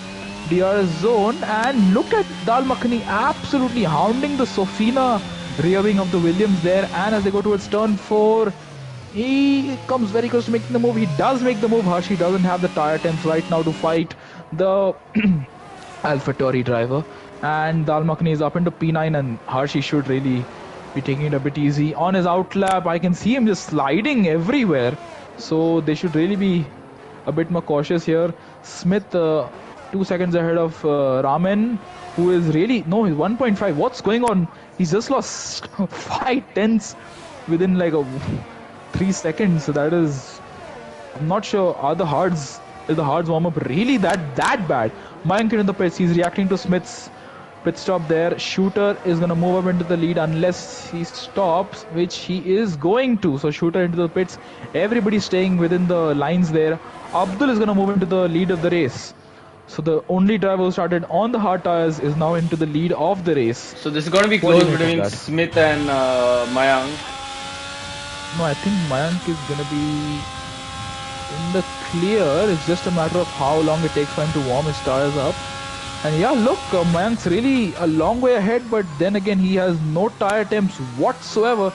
DRS zone, and look at Dal Makhani absolutely hounding the Sofina rear wing of the Williams there. And as they go towards turn 4, he comes very close to making the move. He does make the move. Hershey doesn't have the tire temps right now to fight the AlphaTauri driver. And Dal Makhani is up into P9, and Hershey should really be taking it a bit easy. On his outlap, I can see him just sliding everywhere. So they should really be a bit more cautious here. Smith 2 seconds ahead of Ramen, who is really, no, he's 1.5. What's going on? He's just lost 5 tenths within like 3 seconds. So that is, I'm not sure, is the hards warm up really that bad? Mayank in the pits, he's reacting to Smith's pit stop there. Shooter is going to move up into the lead unless he stops, which he is going to. So Shooter into the pits, everybody staying within the lines there. Abdul is going to move into the lead of the race. So the only driver who started on the hard tires is now into the lead of the race. So this is going to be close between Smith and Mayank. No, I think Mayank is going to be in the clear. It's just a matter of how long it takes for him to warm his tires up. And yeah, look, Mayank's really a long way ahead, but then again, he has no tire temps whatsoever.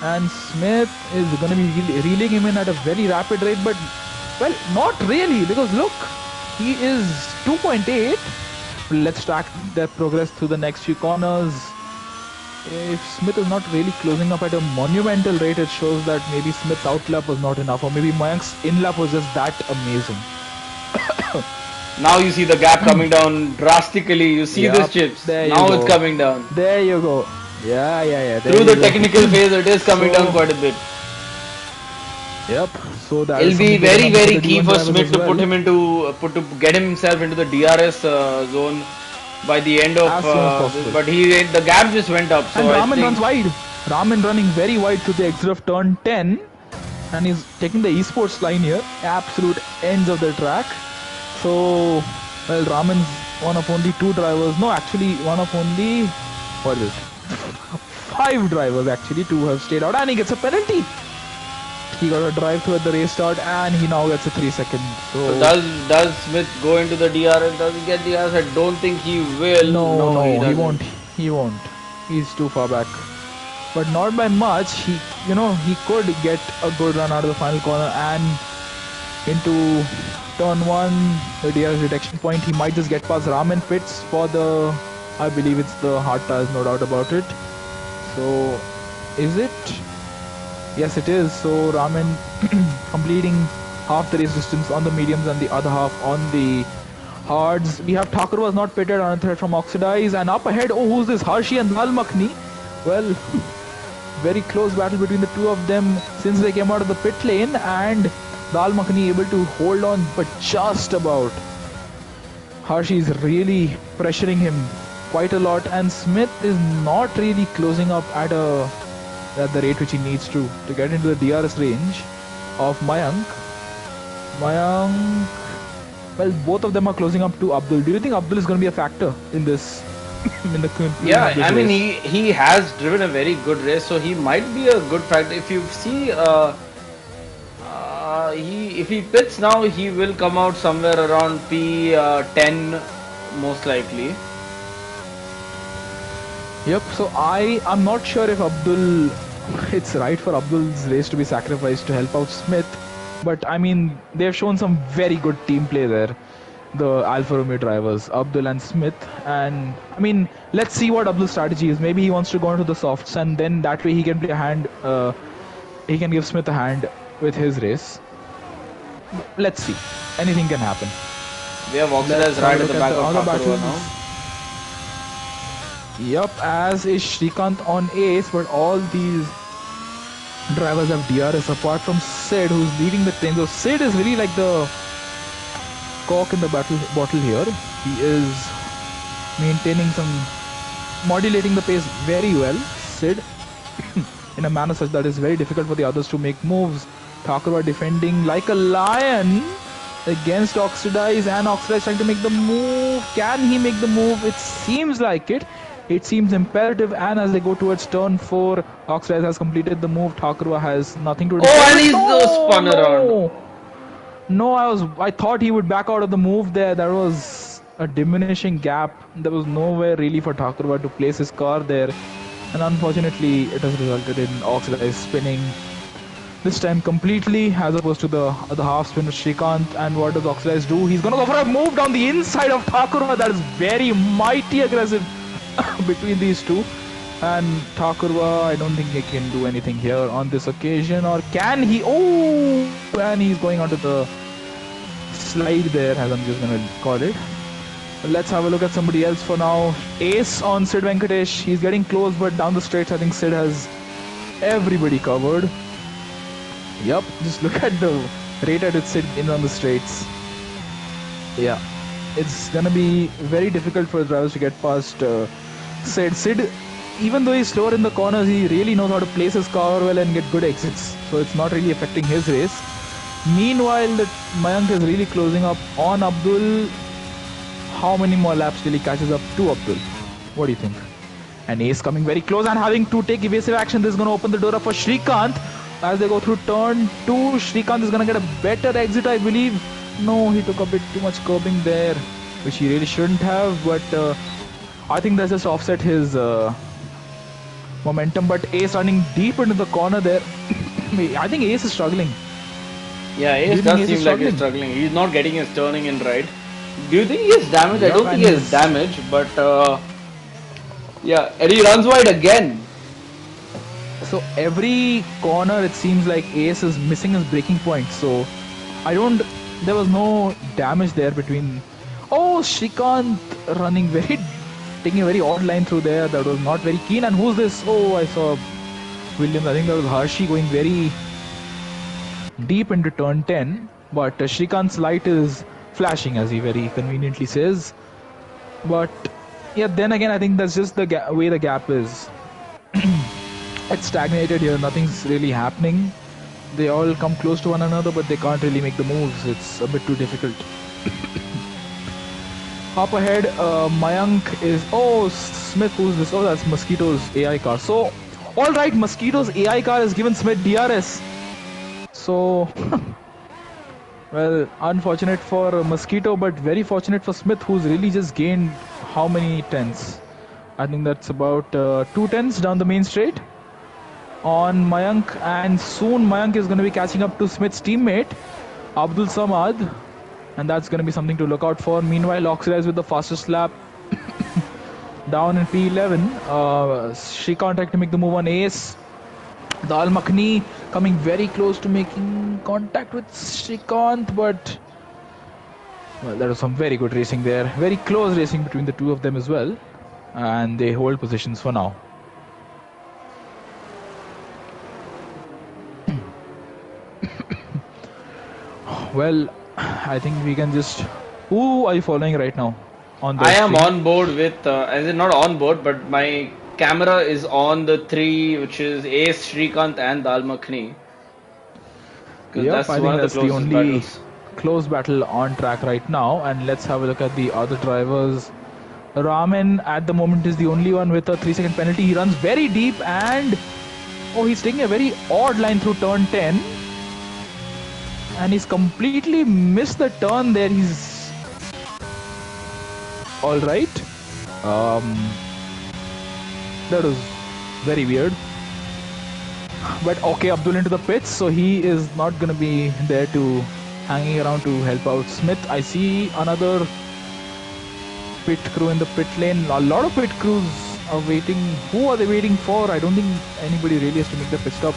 And Smith is going to be reeling him in at a very rapid rate, but, well, not really, because look, he is 2.8. Let's track their progress through the next few corners. If Smith is not really closing up at a monumental rate, it shows that maybe Smith's outlap was not enough, or maybe Mayank's inlap was just that amazing. Now you see the gap coming down drastically. You see this, Chips. Now it's coming down. There you go. Yeah. Through the technical phase, it is coming down quite a bit. Yep. So that it'll be very key for Smith to put him into to get himself into the DRS zone by the end of. But the gap just went up. So and Raman runs wide. Raman running very wide to the exit of turn 10, and he's taking the eSports line here. Absolute ends of the track. So, well, Raman's one of only 2 drivers. No, actually, one of only, what is it? 5 drivers actually to have stayed out, and he gets a penalty. He got a drive through at the race start, and he now gets a 3 seconds. So does Smith go into the DRS? Does he get DRS? I don't think he will. No, he won't. He won't. He's too far back. But not by much. He could get a good run out of the final corner and into turn 1, the DRS detection point. He might just get past Raman pits for the, I believe it's the hard tires, no doubt about it. So, is it? Yes, it is. So Raman completing half the race distance on the mediums and the other half on the hards. We have Thakur was not pitted on a threat from Oxidize, and up ahead, oh, who's this? Hershey and Dal Makhani. Well, very close battle between the two of them since they came out of the pit lane, and Dal Makhani able to hold on, but just about. Hershey is really pressuring him quite a lot, and Smith is not really closing up at the rate which he needs to get into the DRS range of Mayank. Well, both of them are closing up to Abdul. Do you think Abdul is going to be a factor in this? Yeah, I mean, he has driven a very good race, so he might be a good factor. If you see, if he pits now, he will come out somewhere around P10 most likely. Yep. So I'm not sure if it's right for Abdul's race to be sacrificed to help out Smith, but I mean, they've shown some very good team play there, the Alfa Romeo drivers, Abdul and Smith. And I mean, let's see what Abdul's strategy is. Maybe he wants to go into the softs, and then that way he can play a hand. He can give Smith a hand with his race. Let's see. Anything can happen. We have Oxidize right at the back of Thakur now. Yup, as is Shrikant on ace, but all these drivers have DRS apart from Sid, who's leading the team. So Sid is really like the cork in the bottle here. He is modulating the pace very well, Sid, in a manner such that it's very difficult for the others to make moves. Thakur defending like a lion against Oxidize, and Oxidize trying to make the move. Can he make the move? It seems like it. It seems imperative, and as they go towards turn 4, Oxidize has completed the move. Thakur has nothing to do. Oh, and he's spun around. No, I thought he would back out of the move there. There was a diminishing gap. There was nowhere really for Thakurva to place his car there. And unfortunately, it has resulted in Oxidized spinning. This time completely, as opposed to the half spin with Srikanth. And what does Oxidized do? He's gonna go for a move down the inside of Thakurva. That is very mighty aggressive between these two. And Thakurva, I don't think he can do anything here on this occasion. Or can he? Oh! And he's going onto the slide there, as I'm just gonna call it. Let's have a look at somebody else for now. Ace on Sid Venkatesh. He's getting close, but down the straights, I think Sid has everybody covered. Yup, just look at the rate at which Sid in on the straights. Yeah, it's gonna be very difficult for the drivers to get past Sid. Sid, even though he's slower in the corners, he really knows how to place his car well and get good exits. So it's not really affecting his race. Meanwhile, Mayank is really closing up on Abdul. How many more laps till he catches up to Abdul? What do you think? And Ace coming very close and having to take evasive action. This is going to open the door up for Srikanth. As they go through turn 2, Srikanth is going to get a better exit, I believe. No, he took a bit too much curbing there, which he really shouldn't have. But I think that's just offset his momentum. But Ace running deep into the corner there. I think Ace is struggling. Yeah, Ace does seem like he's struggling. He's not getting his turning in right. Do you think he is damaged? I don't think he is damaged, but yeah, and he runs wide again. So every corner it seems like Ace is missing his braking point. So there was no damage there between. Oh, Srikanth running taking a very odd line through there. That was not very keen. And who's this? Oh, I saw Williams. I think that was Harshi going very deep into turn 10. But Srikanth's light is flashing, as he very conveniently says. But yeah, then again, I think that's just the way the gap is. It's stagnated here, nothing's really happening. They all come close to one another, but they can't really make the moves. It's a bit too difficult. Up ahead, Mayank is... Oh, Smith, who's this? Oh, that's Mosquito's AI car. So, alright, Mosquito's AI car has given Smith DRS. So... Well, unfortunate for Mosquito, but very fortunate for Smith, who's really just gained how many tenths? I think that's about 2 tenths down the main straight on Mayank, and soon Mayank is going to be catching up to Smith's teammate, Abdul Samad, and that's going to be something to look out for. Meanwhile, Oxidized with the fastest lap down in P11. Srikanth trying to make the move on Ace. Dal Makhni coming very close to making contact with Srikanth, but well, there was some very good racing there. Very close racing between the two of them as well, and they hold positions for now. Well, I think we can just... Who are you following right now? I am on board with, as in not on board, but my camera is on the 3, which is Ace, Srikanth and Dal Makhni. Yep, I think that's the only close battle on track right now. And let's have a look at the other drivers. Raman at the moment is the only one with a 3-second penalty. He runs very deep and... Oh, he's taking a very odd line through turn 10. And he's completely missed the turn there. He's... Alright. That was very weird. But okay, Abdul into the pits, so he is not going to be there to hanging around to help out Smith. I see another pit crew in the pit lane. A lot of pit crews are waiting. Who are they waiting for? I don't think anybody really has to make the pit stop.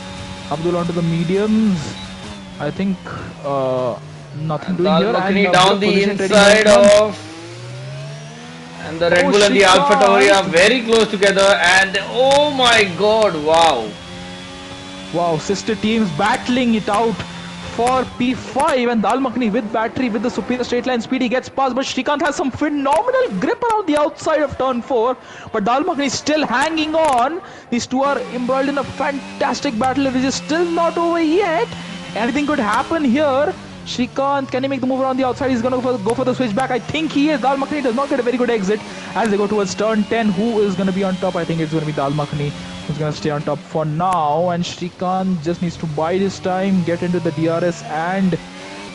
Abdul onto the mediums. I think nothing doing here. And down the inside of... And the Red Bull and the Alpha Tauri are very close together, and oh my god, wow. Wow, sister teams battling it out for P5, and Dal Makhni with battery, with the superior straight line speed, he gets past, but Srikanth has some phenomenal grip around the outside of turn 4, but Dal Makhni is still hanging on. These two are embroiled in a fantastic battle, which is still not over yet. Anything could happen here. Srikanth, can he make the move around the outside? He's going to go for the switchback. I think he is. Dal Makhni does not get a very good exit as they go towards turn 10. Who is going to be on top? I think it's going to be Dal Makhni, who's going to stay on top for now. And Srikanth just needs to bide his time, get into the DRS and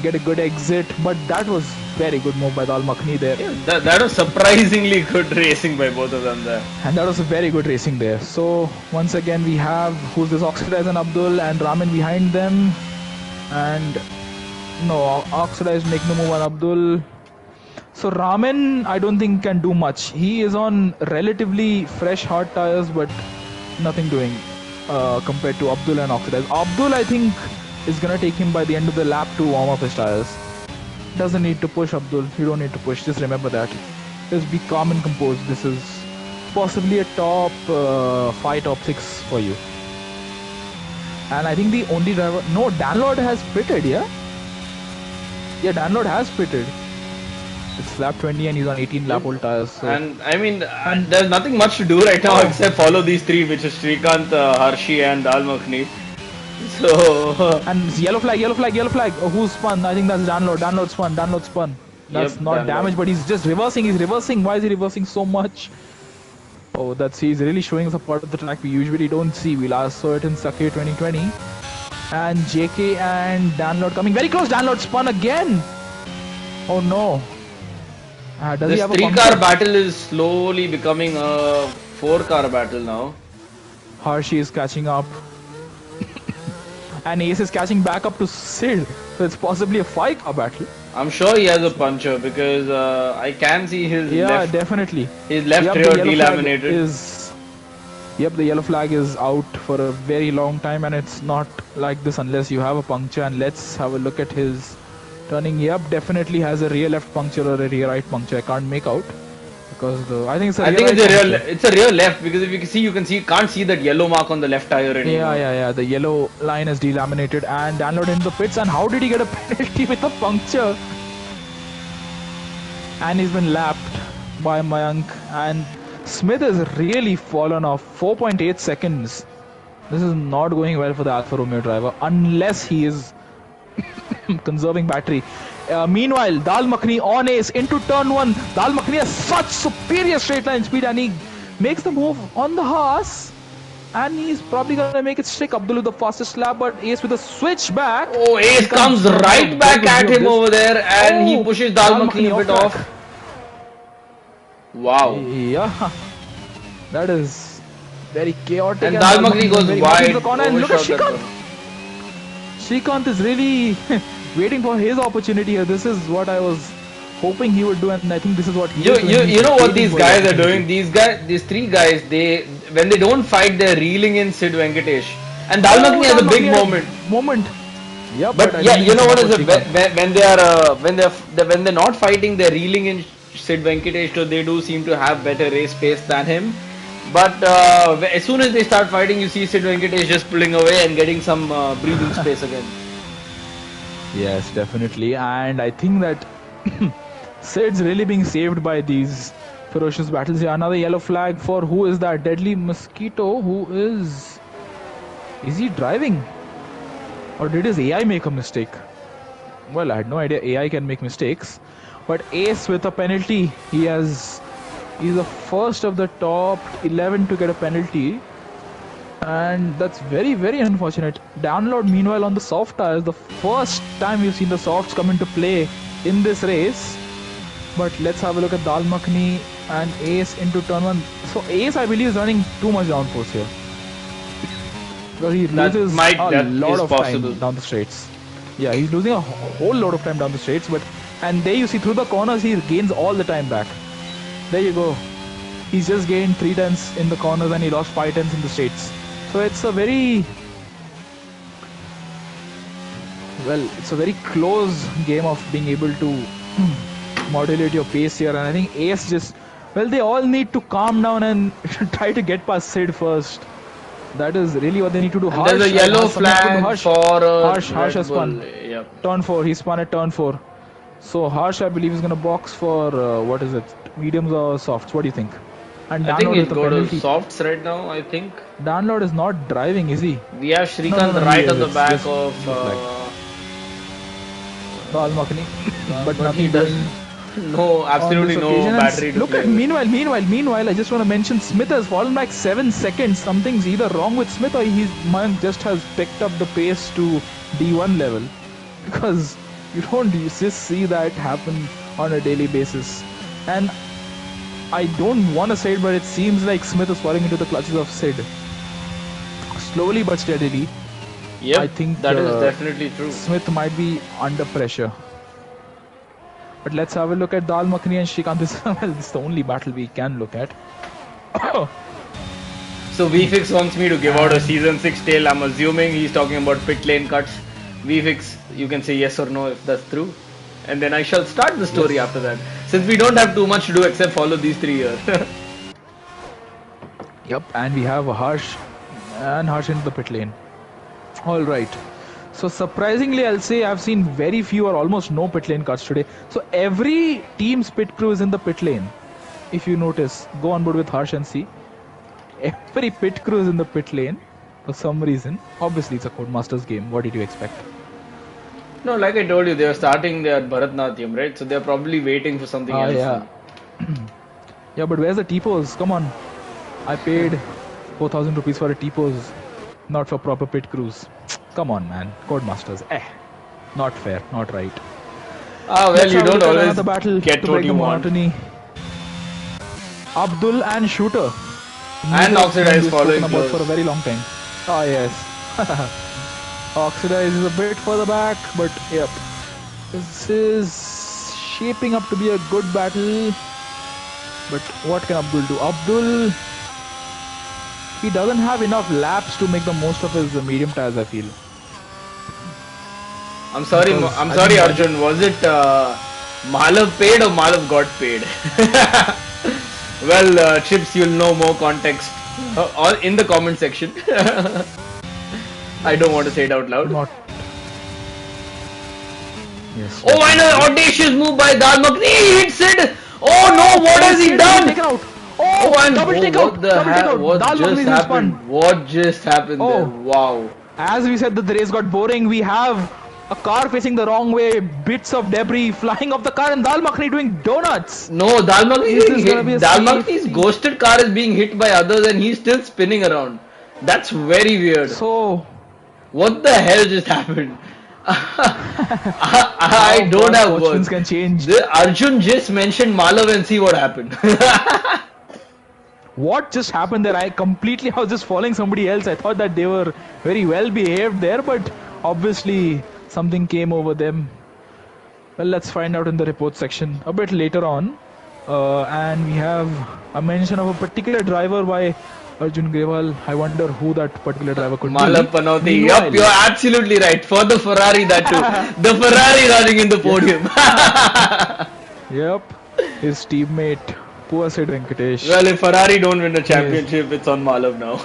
get a good exit. But that was very good move by Dal Makhani there. Yeah, that was surprisingly good racing by both of them there. And that was a very good racing there. So once again we have who's this Oxidize and Abdul and Ramin behind them. And no, Oxidize making the move on Abdul. So Ramin, I don't think can do much. He is on relatively fresh hard tires, but nothing doing compared to Abdul and Oxidize. Abdul, I think, is gonna take him by the end of the lap to warm up his tires. Doesn't need to push, Abdul. You don't need to push. Just remember that. Just be calm and composed. This is possibly a top 5, top 6 for you. And I think the only driver... No, Danlord has pitted, yeah? Yeah, Danlord has pitted. It's lap 20 and he's on 18 lap old tires. So. And I mean, there's nothing much to do right now except follow these three, which is Srikanth, Harshi and Dal Makhani. So... And yellow flag, yellow flag, yellow flag. Oh, who's spun? I think that's Danlord. Danlord spun, Danlord spun. That's not Danlord. damage, but he's just reversing. He's reversing. Why is he reversing so much? Oh, he's really showing us a part of the track we usually don't see. We last saw it in Sakir 2020. And JK and Danlord coming very close. Danlord spun again. Oh no. Does he This have a 3-car battle is slowly becoming a 4-car battle now. Harshi is catching up. And Ace is catching back up to Sid. So it's possibly a 5-car battle. I'm sure he has a puncher because I can see his left. Definitely. His left rear delaminated. The yellow flag is out for a very long time, and it's not like this unless you have a puncture. And let's have a look at his turning. Definitely has a rear left puncture or a rear right puncture. I can't make out because I think it's a rear left because if you can can't see that yellow mark on the left tire anymore. Yeah. The yellow line is delaminated, and Danlord in the pits. And how did he get a penalty with a puncture? And he's been lapped by Mayank, and Smith has really fallen off. 4.8 seconds. This is not going well for the Alfa Romeo driver unless he is conserving battery. Meanwhile, Dal Makhani on Ace into turn 1. Dal Makhani has such superior straight line speed, and he makes the move on the Haas. And he's probably going to make it stick. Abdul with the fastest lap, but Ace with a switch back. Oh, Ace comes right back at him over there, and he pushes Dal Makhani a bit off. Wow. Yeah. That is very chaotic. And Dal Makhani goes wide. And look at Srikanth. Srikanth is really waiting for his opportunity here. This is what I was hoping he would do, and I think this is what he is doing. You know what these guys are doing? These three guys, when they don't fight, they're reeling in Sid Venkatesh. And Dal Makhani has a big moment. Yeah, but yeah, you know what is when they're not fighting, they're reeling in Sid Venkatesh, so they do seem to have better race pace than him. But as soon as they start fighting, you see Sid Venkatesh just pulling away and getting some breathing space again. Yes, definitely. And I think that Sid's really being saved by these ferocious battles here. Another yellow flag for who is that? Deadly Mosquito. Is he driving? Or did his AI make a mistake? Well, I had no idea AI can make mistakes. But Ace with a penalty. He's the first of the top 11 to get a penalty. And that's very, very unfortunate. Danlord, meanwhile, on the soft tires. The first time we've seen the softs come into play in this race. But let's have a look at Dal Makhani and Ace into turn 1. So Ace, I believe, is running too much downforce here. Because he loses a lot of time down the straights. Yeah, he's losing a whole lot of time down the straights. And there you see, through the corners, he gains all the time back. There you go. He's just gained 3 tenths in the corners and he lost 5 tenths in the straights. So it's a very close game of being able to modulate your pace here. And I think Ace they all need to calm down and try to get past Sid first. That is really what they need to do. There's a yellow flag for Harsh has spun. Yep. Turn 4. He spun at turn 4. So Harsh, I believe, is going to box for mediums or softs. What do you think? And I think he'll go to softs right now. I think Danlord is not driving, is he? We have Srikanth right on the back of Dal Makhani, but nothing does. No, absolutely no battery to play. Meanwhile, I just want to mention Smith has fallen back 7 seconds. Something's either wrong with Smith or Mayank just has picked up the pace to D1 level. Because You don't just see that happen on a daily basis. And I don't want to say it, but it seems like Smith is falling into the clutches of Sid. Slowly but steadily, I Yep, think that is definitely true. Smith might be under pressure. But let's have a look at Dal Makhani and Shrikant. This is the only battle we can look at. So VFix wants me to give out a season 6 tale. I'm assuming he's talking about pit lane cuts. VFix, you can say yes or no if that's true. And then I shall start the story after that. Since we don't have too much to do except follow these 3 here. Yep, and we have a Harsh into the pit lane. Alright. So surprisingly, I'll say I've seen very few or almost no pit lane cuts today. So every team's pit crew is in the pit lane. If you notice, go on board with Harsh and see. Every pit crew is in the pit lane for some reason. Obviously, it's a Codemasters game. What did you expect? No, like I told you, they are starting their Bharatnatyam, right? So they're probably waiting for something else. Yeah. Yeah, but where's the T-pose? Come on. I paid 4,000 rupees for a T-pose, not for proper pit crews. Come on, man. Codemasters. Not fair. Not right. Well, Let's you don't always battle get to what break you the want. monotony. Abdul and Shooter. And Oxidize following about close. for a very long time. Oh, yes. Oxidize is a bit further back, but yep. This is shaping up to be a good battle. But what can Abdul do? Abdul, he doesn't have enough laps to make the most of his medium tires, I feel. I'm sorry, Arjun. Was it Malav paid or Malav got paid? Well, Chips, you'll know more context in the comment section. I don't want to say it out loud. Not. Yes. Oh, and an audacious move by Dal Makhani. He hits it. Oh no! What has he done? Taken out. Oh, and double take out. What the hell? What Dal just Makhani happened? spun. What just happened there? Wow. As we said that the race got boring, we have a car facing the wrong way, bits of debris flying off the car, and Dal Makhani doing donuts. No, Dal Makhani's ghosted car is being hit by others and he's still spinning around. That's very weird. So, what the hell just happened? I don't have words. Can change. Arjun just mentioned Malav and see what happened. What just happened there? I was just following somebody else. I thought that they were very well behaved there, but obviously something came over them. Well, let's find out in the report section a bit later on. And we have a mention of a particular driver by Arjun Grewal. I wonder who that particular driver could be. Malav Panoti. Yup, you're absolutely right. For the Ferrari, that too. The Ferrari running in the podium. Yep. His teammate, poor Sid Venkatesh. Well, if Ferrari don't win the championship, it's on Malav now.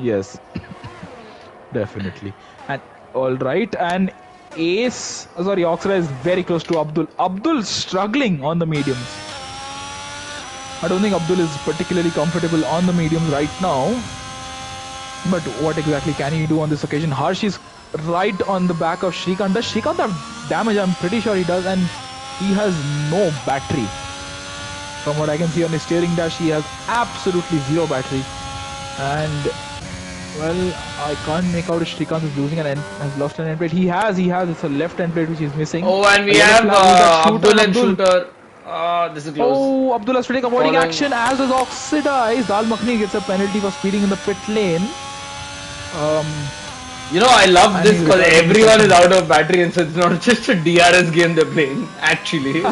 Yes. Definitely. And alright, and Oxra is very close to Abdul. Abdul struggling on the mediums. I don't think Abdul is particularly comfortable on the mediums right now. But what exactly can he do on this occasion? Harsh is right on the back of Shrikant. Does Shrikant have damage? I'm pretty sure he does, and he has no battery. From what I can see on his steering dash, he has absolutely zero battery. And well, I can't make out if Shrikant is losing has lost an end plate. He has. It's a left end plate which is missing. Oh, and we have Abdul and Shooter. This is close. Oh, Abdullah Sadiq avoiding action as is Oxidize. Dal Makhani gets a penalty for speeding in the pit lane. You know, I love this because everyone is out of battery and so it's not just a DRS game they're playing, actually.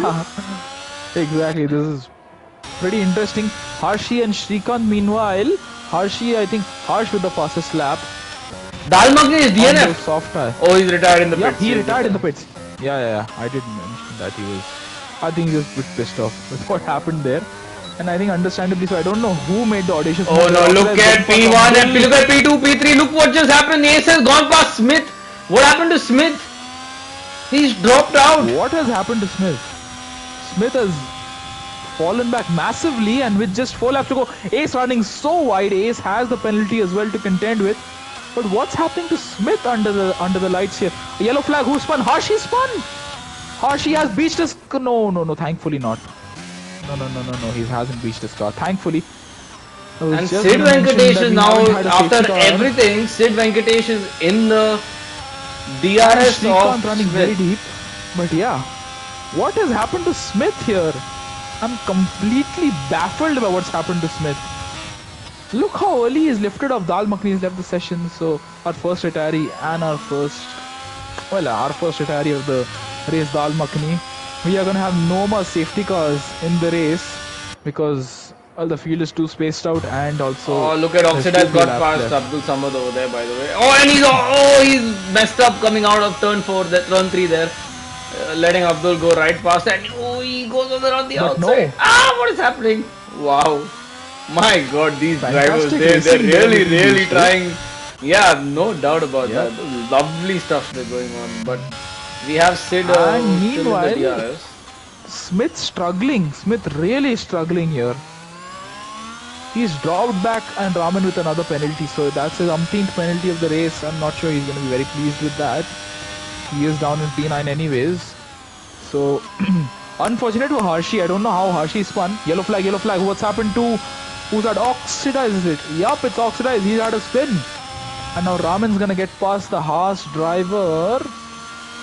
Exactly, this is pretty interesting. Harshi and Shrikant, meanwhile, I think Harsh with the fastest lap. Dal Makhani is DNF. Soft tire. Oh, he's retired in the pits. He retired in the pits. Yeah. I did mention that he was. I think he was a bit pissed off with what happened there. And I think understandably so. I don't know who made the audacious move. Oh no, look at P1 and look at P2, P3. Look what just happened. Ace has gone past Smith. What happened to Smith? He's dropped out. What has happened to Smith? Smith has fallen back massively, and with just 4 laps to go, Ace running so wide. Ace has the penalty as well to contend with. But what's happening to Smith under the lights here? A yellow flag. Who spun? Harshi spun. Harshi has beached his... No. Thankfully not. No. He hasn't beached his car. Thankfully. And Sid Venkatesh is now, after everything, Sid Venkatesh is in the And DRS of Srikanth running very Smith. deep. But yeah, what has happened to Smith here? I'm completely baffled by what's happened to Smith. Look how early he's lifted off. Dal Makhani has left the session. So our first retiree and our first retiree of the race, Dal Makhani. We are going to have no more safety cars in the race because the field is too spaced out and also Oh, look at there's too Oxidize few got laps past left. Abdul Samad over there, by the way. Oh, and he's messed up coming out of turn 4, that turn 3 there. Letting Abdul go right past, and he goes over on the But outside. no, What is happening? Wow. My god, these drivers, fantastic they're racing there really, between these really two. trying. Yeah, no doubt about Yep. that. Lovely stuff they're going on. But we have Sid And still in the meanwhile, DRS. Smith struggling. Smith really struggling here. He's dropped back and Raman with another penalty. So that's his umpteenth penalty of the race. I'm not sure he's going to be very pleased with that. He is down in P9 anyways. So unfortunate for Harshi. I don't know how Harshi spun. Yellow flag, yellow flag. What's happened to... Who's that? Oxidize, is it? Yup, it's Oxidize. He's had a spin. And now Raman's going to get past the Haas driver,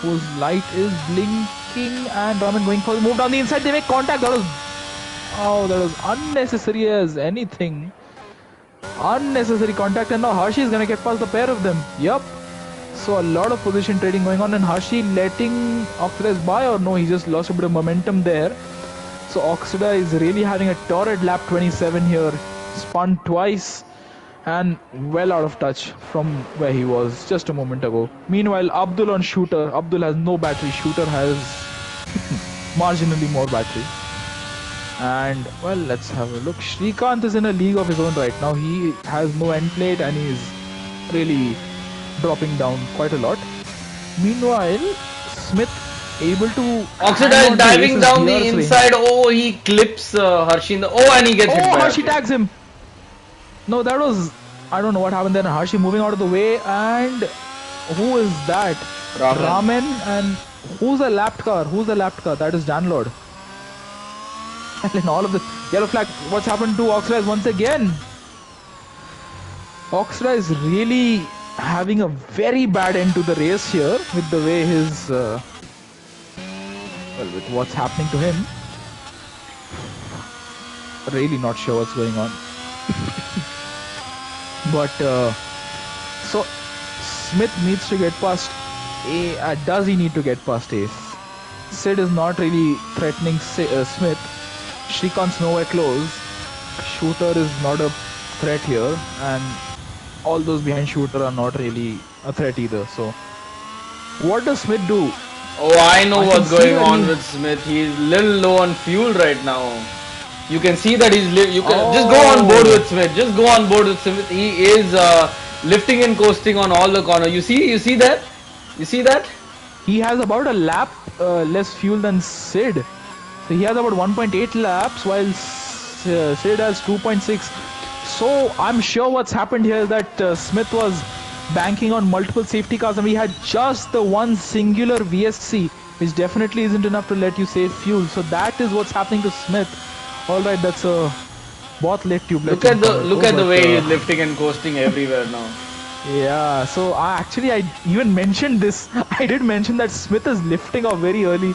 whose light is blinking, and Raman going for the move down the inside. They make contact. That was unnecessary as anything. Unnecessary contact, and now Harshi is gonna get past the pair of them. Yup. So a lot of position trading going on, and Harshi letting Oxidize by, or no, he just lost a bit of momentum there. So Oxida is really having a torrid lap 27 here. Spun twice and well out of touch from where he was just a moment ago. Meanwhile, Abdul on Shooter. Abdul has no battery. Shooter has marginally more battery. And well, let's have a look. Srikanth is in a league of his own right now. He has no end plate and he's really dropping down quite a lot. Meanwhile, Smith able to Oxidize diving down the inside. Oh, he clips Harshi in the... Oh, and he gets hit by Harshi tags him. No, that was... I don't know what happened there. Harshi moving out of the way, and who is that? Raman. And who's the lapped car? Who's the lapped car? That is Janlord. And in all of the yellow flag, what's happened to Oxidize once again? Oxidize is really having a very bad end to the race here with the way his... with what's happening to him. Really not sure what's going on. But so Smith needs to get past A. Does he need to get past Ace? Sid is not really threatening Smith. Srikanth's nowhere close. Shooter is not a threat here, and all those behind Shooter are not really a threat either. So what does Smith do? Oh, I know what's going on with Smith. He's a little low on fuel right now. You can see that he's... just go on board with Smith. Just go on board with Smith. He is lifting and coasting on all the corners. You see that? You see that? He has about a lap less fuel than Sid. So he has about 1.8 laps while Sid has 2.6. So I'm sure what's happened here is that Smith was banking on multiple safety cars and we had just the one singular VSC, which definitely isn't enough to let you save fuel. So that is what's happening to Smith. Alright, that's a both leg tube. Look at the way he's lifting and coasting everywhere now. Yeah, so I even mentioned this. I did mention that Smith is lifting off very early.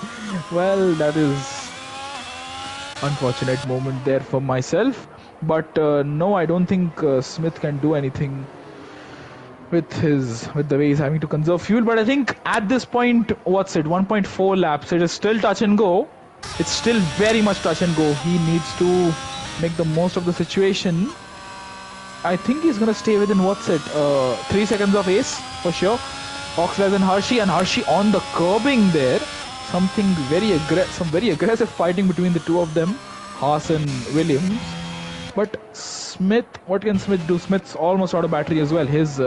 Well, that is unfortunate moment there for myself. But no, I don't think Smith can do anything with the way he's having to conserve fuel. But I think at this point, what's it? 1.4 laps. It is still touch and go. It's still very much touch and go. He needs to make the most of the situation. I think he's gonna stay within 3 seconds of Ace for sure. Oxidize and Harshi on the curbing there. Some very aggressive fighting between the two of them, Haas and Williams. But Smith, what can Smith do? Smith's almost out of battery as well. His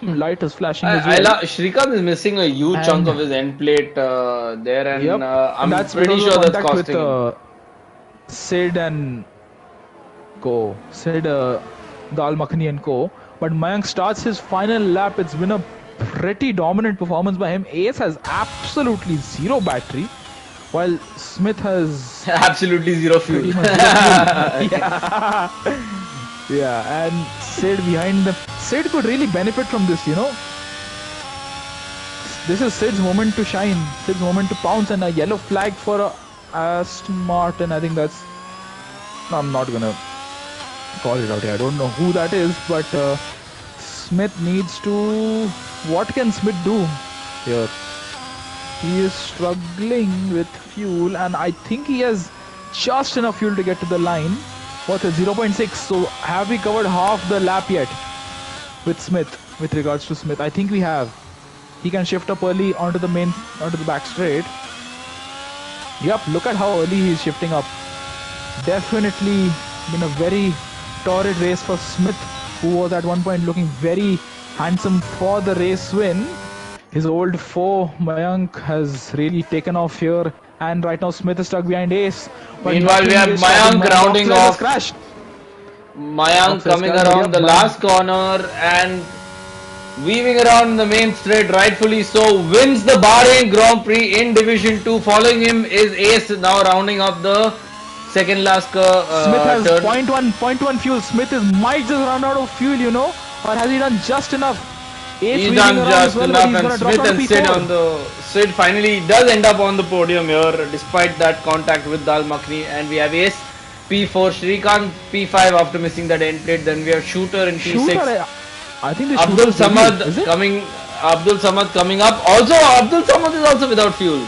light is flashing as well. Srikanth is missing a huge chunk of his end plate there, and yep. I'm that's pretty sure that's costing with, Sid and Co. Dal Makhani and Co. But Mayank starts his final lap. It's been a pretty dominant performance by him. Ace has absolutely zero battery, while Smith has absolutely zero fuel. Yeah. Yeah, and Sid behind them. Sid could really benefit from this, you know. This is Sid's moment to shine. Sid's moment to pounce, and a yellow flag for Aston Martin. I think that's. No, I'm not gonna call it out here. I don't know who that is, but Smith needs to. What can Smith do here? He is struggling with fuel, and I think he has just enough fuel to get to the line. What's it? 0.6. So have we covered half the lap yet with Smith? With regards to Smith, I think we have. He can shift up early onto the back straight. Yep, look at how early he's shifting up. Definitely been a very torrid race for Smith, who was at one point looking very handsome for the race win. His old foe Mayank has really taken off here, and right now Smith is stuck behind Ace. But Meanwhile, we have nothing is stopping Mayank Mayank. rounding Oxidize has off. crashed. Mayank Oxidize coming crashed, but around yep, the Mayank. last corner and weaving around the main straight, rightfully so, wins the Bahrain Grand Prix in Division 2. Following him is Ace, now rounding up the second last Smith has turn. 0.1 fuel. Smith might just run out of fuel, or has he done just enough? Ace He's weaving done around as just well, but enough, he's and gonna drop Smith down to and Sid P4. on the Sid finally does end up on the podium here, despite that contact with Dal Makhni. And we have Ace P4, Shrikant P5 after missing that end plate. Then we have Shooter in Shooter, P6. I think the Abdul shooter's debut, Samad is it? coming. Abdul Samad coming up. Also, Abdul Samad is also without fuel.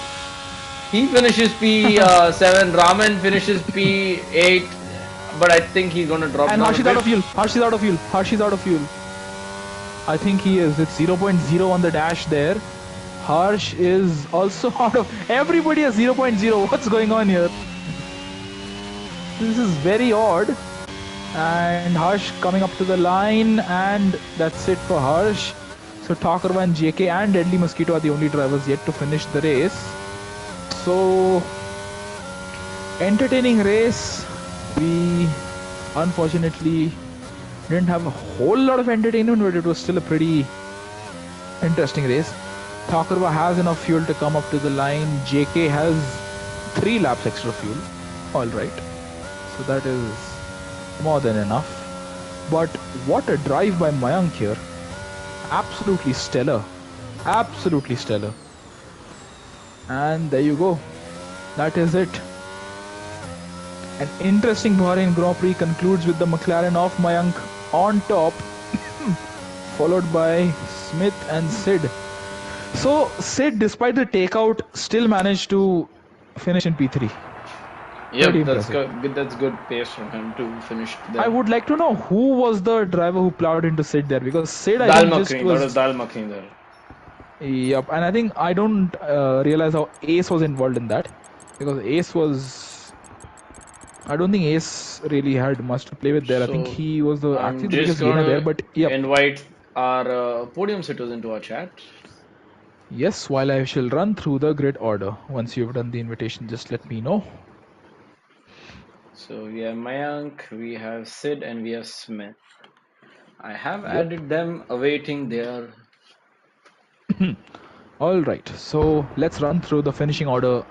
He finishes P7. Raman finishes P8, but I think he's gonna drop And down a Harsh is out bit. of fuel. Harsh is out of fuel. Harsh is out of fuel. I think he is. It's 0.0 on the dash there. Harsh is also out of. Everybody has 0.0. What's going on here? This is very odd. And Harsh coming up to the line, and that's it for Harsh. So Thakurva and JK and Deadly Mosquito are the only drivers yet to finish the race. So entertaining race. We unfortunately didn't have a whole lot of entertainment, but it was still a pretty interesting race. Thakurva has enough fuel to come up to the line. JK has 3 laps extra fuel. Alright. So that is more than enough. But what a drive by Mayank here. Absolutely stellar. Absolutely stellar. And there you go. That is it. An interesting Bahrain Grand Prix concludes with the McLaren of Mayank on top, followed by Smith and Sid. So Sid, despite the takeout, still managed to finish in P3. Yep, that's good pace from him to finish there. I would like to know who was the driver who plowed into Sid there, because Sid I Dal think just Makhni, was. that was Dal Makhni there. Yep, and I think I don't realize how Ace was involved in that, because Ace was. I don't think Ace really had much to play with there. I think So he was the I'm actually the just biggest gainer there. gonna But yep, invite our podium sitters into our chat. yes. While I shall run through the grid order, once you've done the invitation, just let me know. So we have Mayank, we have Sid, and we have Smith. I have Yep. added them awaiting their. All right. So let's run through the finishing order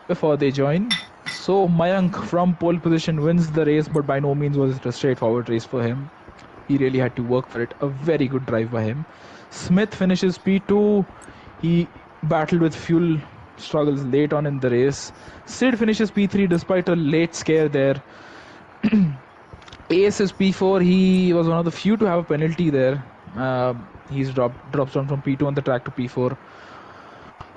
before they join. So Mayank from pole position wins the race, but by no means was it a straightforward race for him. He really had to work for it. A very good drive by him. Smith finishes P2. He battled with fuel struggles late on in the race. Sid finishes P3 despite a late scare there. Ace is P4. He was one of the few to have a penalty there. He's drops down from P2 on the track to P4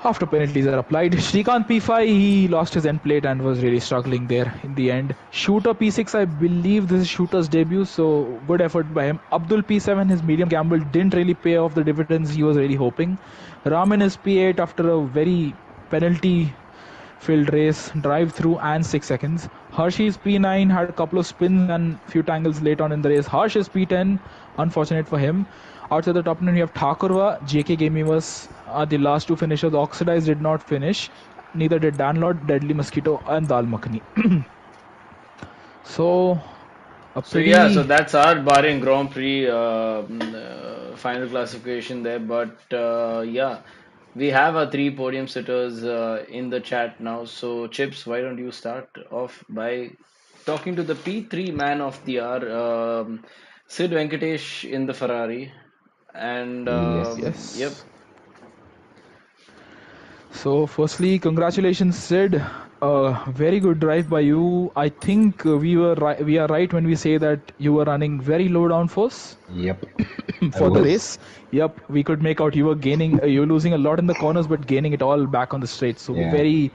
after penalties are applied. Shrikant P5, he lost his end plate and was really struggling there in the end. Shooter P6, I believe this is Shooter's debut, so good effort by him. Abdul P7, his medium gamble didn't really pay off the dividends he was really hoping. Raman is P8 after a very penalty filled race, drive through and 6 seconds. Hershey's P9 had a couple of spins and few tangles late on in the race. Harsh is P10, unfortunate for him. Outside the top 10 we have Thakurva, JK Gamivas are the last two finishers. Oxidize did not finish, neither did Danlord, Deadly Mosquito and Dal Makhani. So So that's our Bahrain Grand Prix final classification there. But yeah, we have our three podium sitters in the chat now. So Chips, why don't you start off by talking to the P3 man of the hour, Sid Venkatesh in the Ferrari, and yes, yep. yes. So, firstly, congratulations, Sid. Very good drive by you. I think we are right when we say that you were running very low down force Yep, I for the was. race. Yep, we could make out you were gaining, you were losing a lot in the corners, but gaining it all back on the straight. So, Yeah. very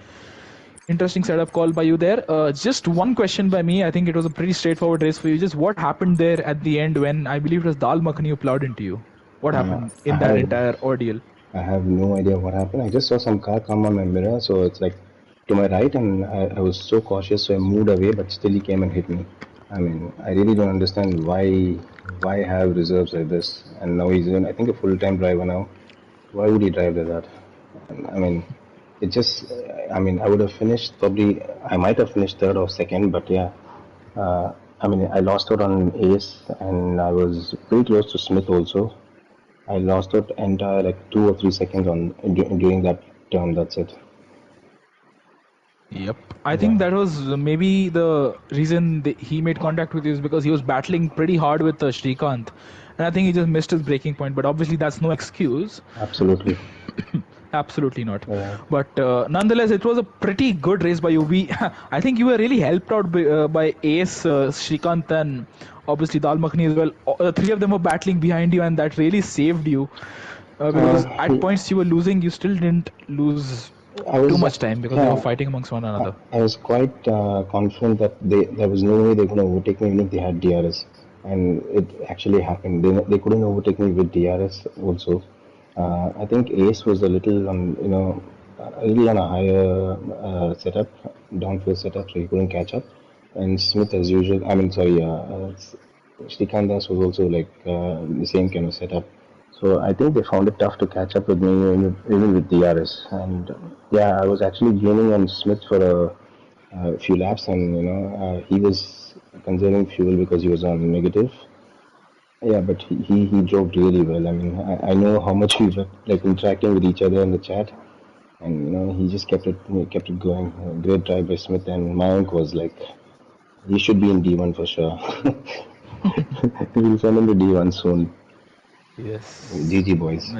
interesting setup call by you there. Just one question by me. I think it was a pretty straightforward race for you. Just what happened there at the end when I believe it was Dal Makhani who plowed into you? What happened I in that have entire ordeal? I have no idea what happened. I just saw some car come on my mirror, so it's like to my right, and I was so cautious, so I moved away, but still he came and hit me. I mean, I really don't understand why have reserves like this. And now he's in, I think, a full-time driver now. Why would he drive like that? I mean, it just. I mean, I would have finished probably. I might have finished third or second, but yeah. I mean, I lost out on Ace, and I was pretty close to Smith also. I lost out entire like 2 or 3 seconds on during that turn. That's it. Yep. I Yeah, think that was maybe the reason he made contact with you is because he was battling pretty hard with Shrikant. And I think he just missed his breaking point. But obviously, that's no excuse. absolutely. Absolutely not. Yeah, But nonetheless, it was a pretty good race by you. I think you were really helped out by Ace, Shrikant, and obviously Dal Makhani as well. Three of them were battling behind you, and that really saved you. Because at points you were losing, you still didn't lose I too was. much time because they were Yeah, fighting amongst one another. I was quite confident that there was no way they could overtake me even if they had DRS, and it actually happened. They couldn't overtake me with DRS also. I think Ace was a little on a little on a higher setup, downfield setup, so he couldn't catch up. And Smith, as usual, I mean, sorry, Srikandas was also like the same kind of setup. So I think they found it tough to catch up with me even with DRS. And yeah, I was actually gaining on Smith for a few laps, and he was conserving fuel because he was on negative. Yeah, but he drove really well. I mean, I know how much we were like interacting with each other in the chat, and he just kept it going. Great drive by Smith, and Mayank was like he should be in D1 for sure. We'll send him to D1 soon. Yes. GG boys.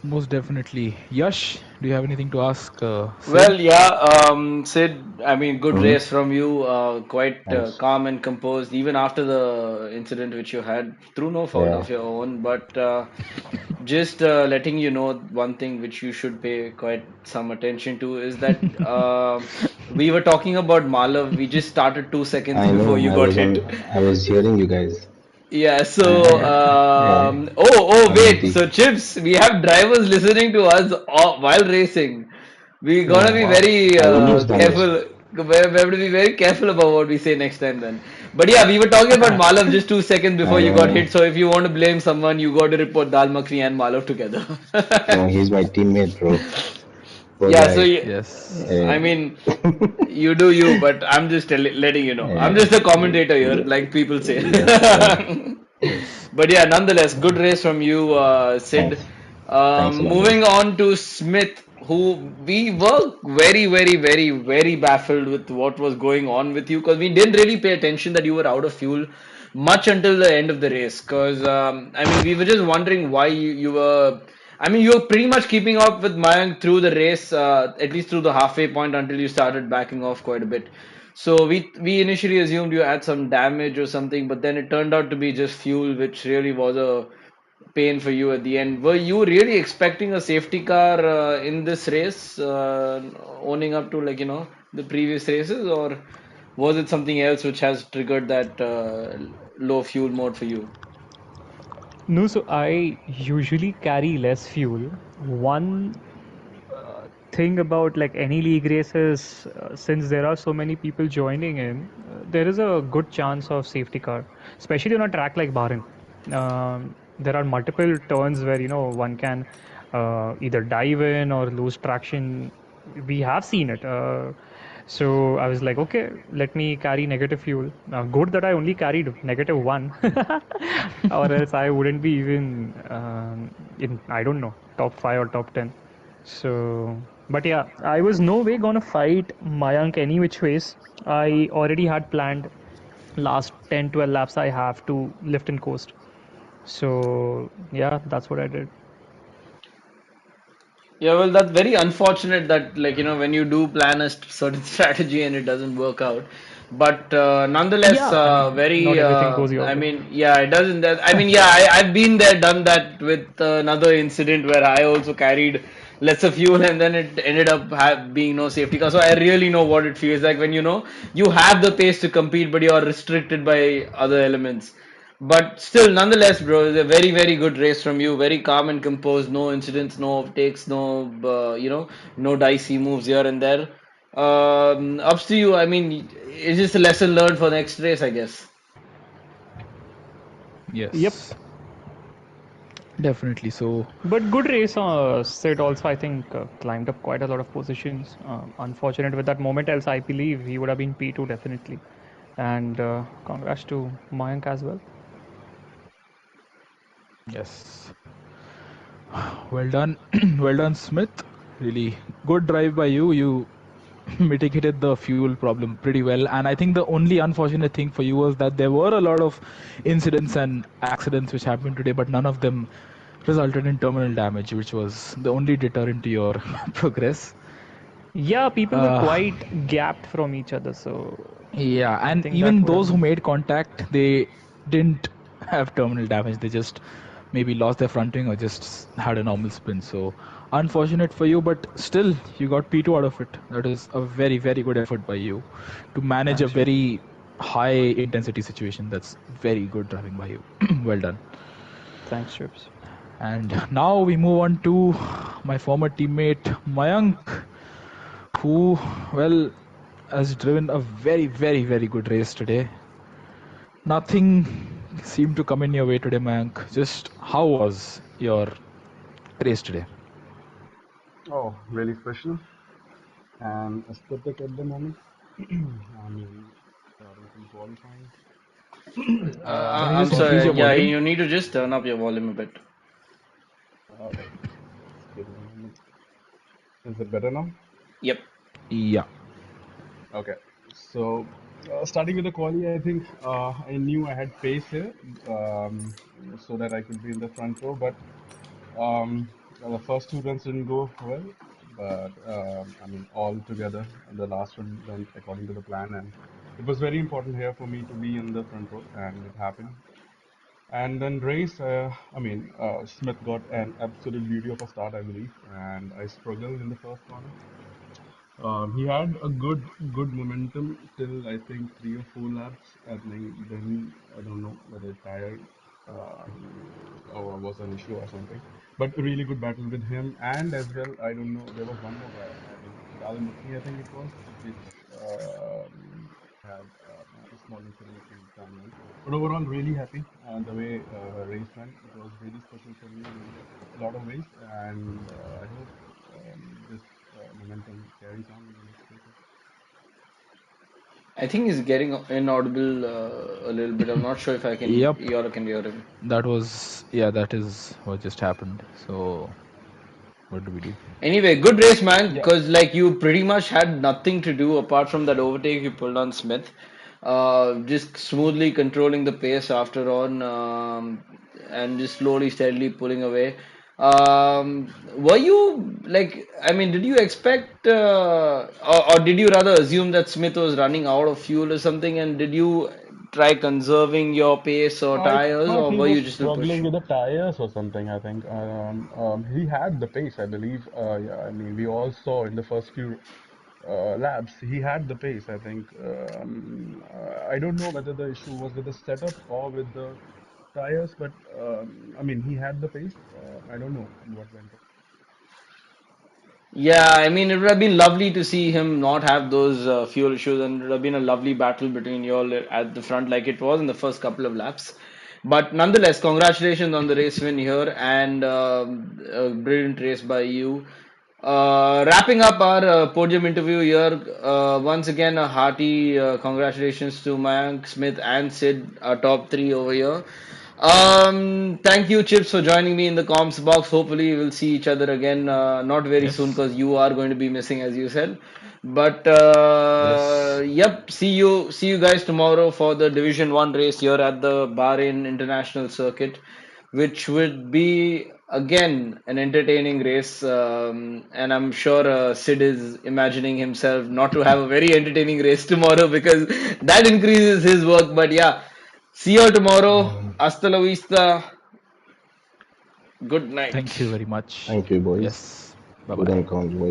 Most definitely. Yash, do you have anything to ask Sid? Well, yeah, Sid, I mean, good Mm-hmm. race from you. Quite Thanks. calm and composed, even after the incident which you had through no fault Yeah, of your own. But just letting you know one thing which you should pay quite some attention to is that we were talking about Malav. We just started 2 seconds I before know. you got hit. I was hearing you guys. Yeah, so Yeah, I'm wait, empty. so Chips, we have drivers listening to us while racing. We gotta be Wow. very I wouldn't have done this. careful. We have to be very careful about what we say next time then. But yeah, we were talking about Malav just 2 seconds I before you got know. hit. So if you want to blame someone, you got to report Dal Makhani and Malav together. No, he's my teammate, bro. Poor Yeah, so guy. Yes. I Uh, mean, you do you, but I'm just letting you know. I'm just a commentator here, like people say. yes, Yes. But yeah, nonetheless, good race from you, Sid. thanks. Thanks a lot, Moving guys. on to Smith, who we were very, very, very, very baffled with what was going on with you because we didn't really pay attention that you were out of fuel much until the end of the race. Because I mean, we were just wondering why you were. I mean, you were pretty much keeping up with Mayank through the race, at least through the halfway point until you started backing off quite a bit. So we initially assumed you had some damage or something, but then it turned out to be just fuel, which really was a pain for you at the end. Were you really expecting a safety car in this race, owning up to the previous races, or was it something else which has triggered that low fuel mode for you? No, so I usually carry less fuel. One thing about like any league races, since there are so many people joining in, there is a good chance of safety car, especially on a track like Bahrain. There are multiple turns where one can either dive in or lose traction. We have seen it. So I was like, okay, let me carry negative fuel. Good that I only carried -1, or else I wouldn't be even in, I don't know, top 5 or top 10. So, but yeah, I was no way gonna fight Mayank any which ways. I already had planned last 10, 12 laps I have to lift and coast. So, yeah, that's what I did. Yeah, well, that's very unfortunate that, like, when you do plan a certain strategy and it doesn't work out. But nonetheless, Yeah, I mean, not everything goes your I way. mean, yeah, it doesn't. I mean, yeah, I've been there, done that with another incident where I also carried lesser fuel and then it ended up being no safety car. So I really know what it feels like when you have the pace to compete, but you are restricted by other elements. But still, nonetheless, bro, it's a very, very good race from you. Very calm and composed. No incidents, no overtakes, no, no dicey moves here and there. Ups to you. I mean, it's just a lesson learned for next race, I guess. Yep. Yes, definitely. So, But good race. Sid also, I think, climbed up quite a lot of positions. Unfortunate with that moment, else I believe he would have been P2 definitely. And congrats to Mayank as well. yes, well done, well done, Smith. Really good drive by you. You mitigated the fuel problem pretty well. And I think the only unfortunate thing for you was that there were a lot of incidents and accidents which happened today, but none of them resulted in terminal damage, which was the only deterrent to your progress. Yeah, people were Uh, quite gapped from each other, so yeah, I and think that even would have those who been. made contact, they didn't have terminal damage. They just maybe lost their front wing or just had a normal spin. So unfortunate for you, but still you got P2 out of it. That is a very, very good effort by you to manage a Thanks, Chips. very high intensity situation. That's very good driving by you. Well done. Thanks, Chips. And now we move on to my former teammate Mayank, who, well, has driven a very, very, very good race today. Nothing seemed to come in your way today, Mayank. Just how was your race today? Oh, really special and aesthetic at the moment. I mean, starting from qualifying. Can you I'm just Got increase sorry. your Yeah, volume? you need to just turn up your volume a bit. right. Just give me a moment. Is it better now? Yep. Yeah. Okay. So, starting with the quali, I think I knew I had pace here, um, so that I could be in the front row. But the first two runs didn't go well. But I mean, all together, the last one went according to the plan, and it was very important here for me to be in the front row, and it happened. And then race, Smith got an absolute beauty of a start, I believe, and I struggled in the first corner. He had a good momentum till I think 3 or 4 laps. I think then I don't know whether tire or was an issue or something. But a really good battle with him, and as well, I don't know. There was one more guy. I think Dalimutni, I think it was, which had a small incident in turn one. But overall, really happy the way race went. It was really special for me in a lot of ways, and I hope this momentum carries on in the next races. I think he's getting inaudible a little bit. I'm not sure if I can, Yep. you all can hear him. That was, yeah, that is what just happened. So, what do we do? Anyway, good race, man. Yeah, Because like you pretty much had nothing to do apart from that overtake you pulled on Smith. Just smoothly controlling the pace after on, and just slowly, steadily pulling away. Were you like? I mean, did you expect, or did you rather assume that Smith was running out of fuel or something? And did you try conserving your pace or I tires, thought or he were you was just still struggling pushing? with the tires or something. I think he had the pace, I believe. Yeah, I mean, we all saw in the first few laps he had the pace. I think I don't know whether the issue was with the setup or with the tires, but I mean, he had the pace. I don't know what went wrong. Yeah, I mean, it would have been lovely to see him not have those fuel issues, and it would have been a lovely battle between you all at the front, like it was in the first couple of laps. But nonetheless, congratulations on the race win here, and a brilliant race by you. Wrapping up our podium interview here, once again, a hearty congratulations to Mayank, Smith, and Sid, our top three over here. Thank you, Chips, for joining me in the comms box. Hopefully, we'll see each other again, not very soon Yes. because you are going to be missing, as you said. But Yes. yep, see you guys tomorrow for the Division One race here at the Bahrain International Circuit. which would be again an entertaining race. And I'm sure Sid is imagining himself not to have a very entertaining race tomorrow because that increases his work. But yeah, see you tomorrow. Hasta la vista. Good night. Thank you very much. Thank you, boys. Yes. Bye Good bye. encounter, boys.